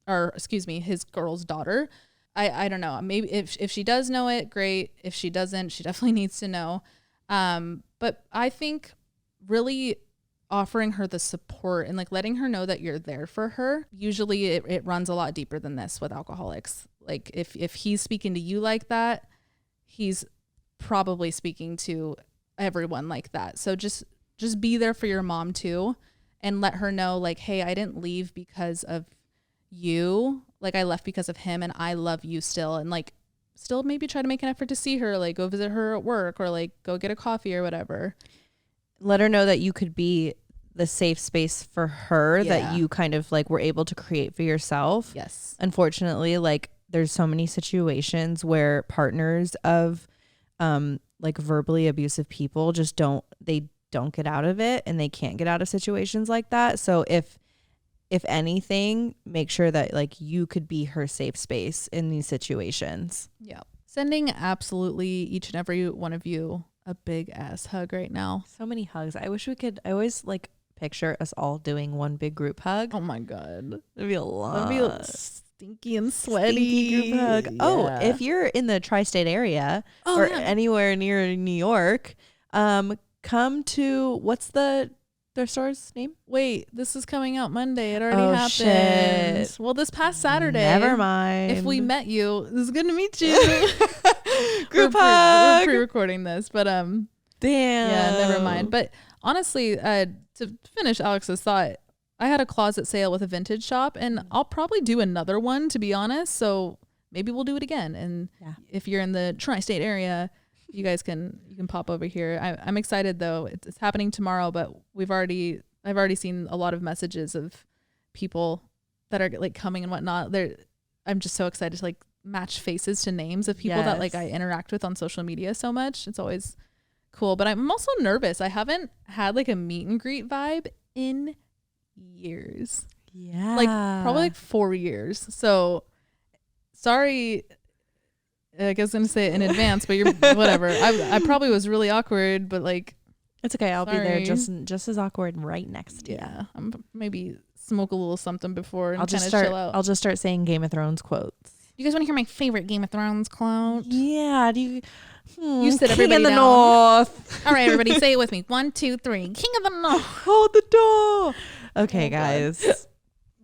girl's daughter. I don't know. Maybe if she does know it, great. If she doesn't, she definitely needs to know. But I think really offering her the support and like letting her know that you're there for her. Usually it runs a lot deeper than this with alcoholics. Like if he's speaking to you like that, he's probably speaking to everyone like that. So just be there for your mom too, and let her know like, hey, I didn't leave because of you. Like I left because of him, and I love you still. And like still maybe try to make an effort to see her, like go visit her at work or like go get a coffee or whatever. Let her know that you could be the safe space for her that you kind of like were able to create for yourself. Yes. Unfortunately, like there's so many situations where partners of like verbally abusive people just don't get out of it, and they can't get out of situations like that. So if anything, make sure that like you could be her safe space in these situations. Yeah. Sending absolutely each and every one of you a big ass hug right now. So many hugs. I wish we could. I always like picture us all doing one big group hug. Oh my God. It'd be a lot. That'd be stinky and sweaty. Stinky group hug. Yeah. Oh, if you're in the tri-state area anywhere near New York, come to, what's their store's name? Wait, this is coming out Monday. It already happened. Shit. Well, this past Saturday. Never mind. If we met you, this is good to meet you. Group hug. We're pre-recording this, but damn. Yeah, never mind. But honestly, to finish Alex's thought, I had a closet sale with a vintage shop, and I'll probably do another one, to be honest. So maybe we'll do it again. And if you're in the tri-state area, you can pop over here. I'm excited though. It's happening tomorrow, but I've already seen a lot of messages of people that are like coming and whatnot. I'm just so excited to like match faces to names of people that like I interact with on social media so much. It's always cool, but I'm also nervous. I haven't had like a meet and greet vibe in years. Yeah. Like probably like 4 years. So sorry, I guess I'm gonna say it in advance, but you're whatever. I probably was really awkward, but like it's okay. I'll be there just as awkward right next to you. Yeah. I'm maybe smoke a little something before and kind of chill out. I'll just start saying Game of Thrones quotes. You guys want to hear my favorite Game of Thrones quote? Yeah. Do you? You sit everybody King of the down. North. All right, everybody, say it with me. 1, 2, 3. King of the North. Hold the door. Okay, guys.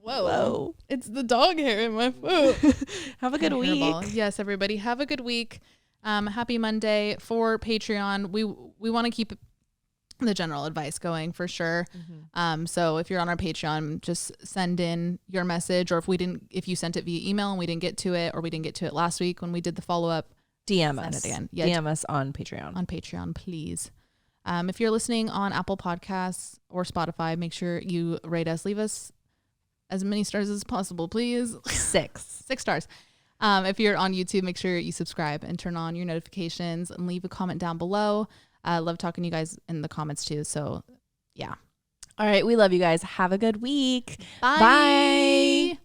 Whoa. It's the dog hair in my foot. Have a good week. Yes, everybody. Have a good week. Happy Monday. For Patreon, we want to keep the general advice going for sure. Mm-hmm. So if you're on our Patreon, just send in your message, or if you sent it via email and we didn't get to it, or we didn't get to it last week when we did the follow-up, DM us. It again. Yeah, DM us on Patreon. On Patreon, please. If you're listening on Apple Podcasts or Spotify, make sure you rate us. Leave us as many stars as possible, please. 6 stars. If you're on YouTube, make sure you subscribe and turn on your notifications and leave a comment down below. I love talking to you guys in the comments too. So yeah. All right. We love you guys. Have a good week. Bye. Bye.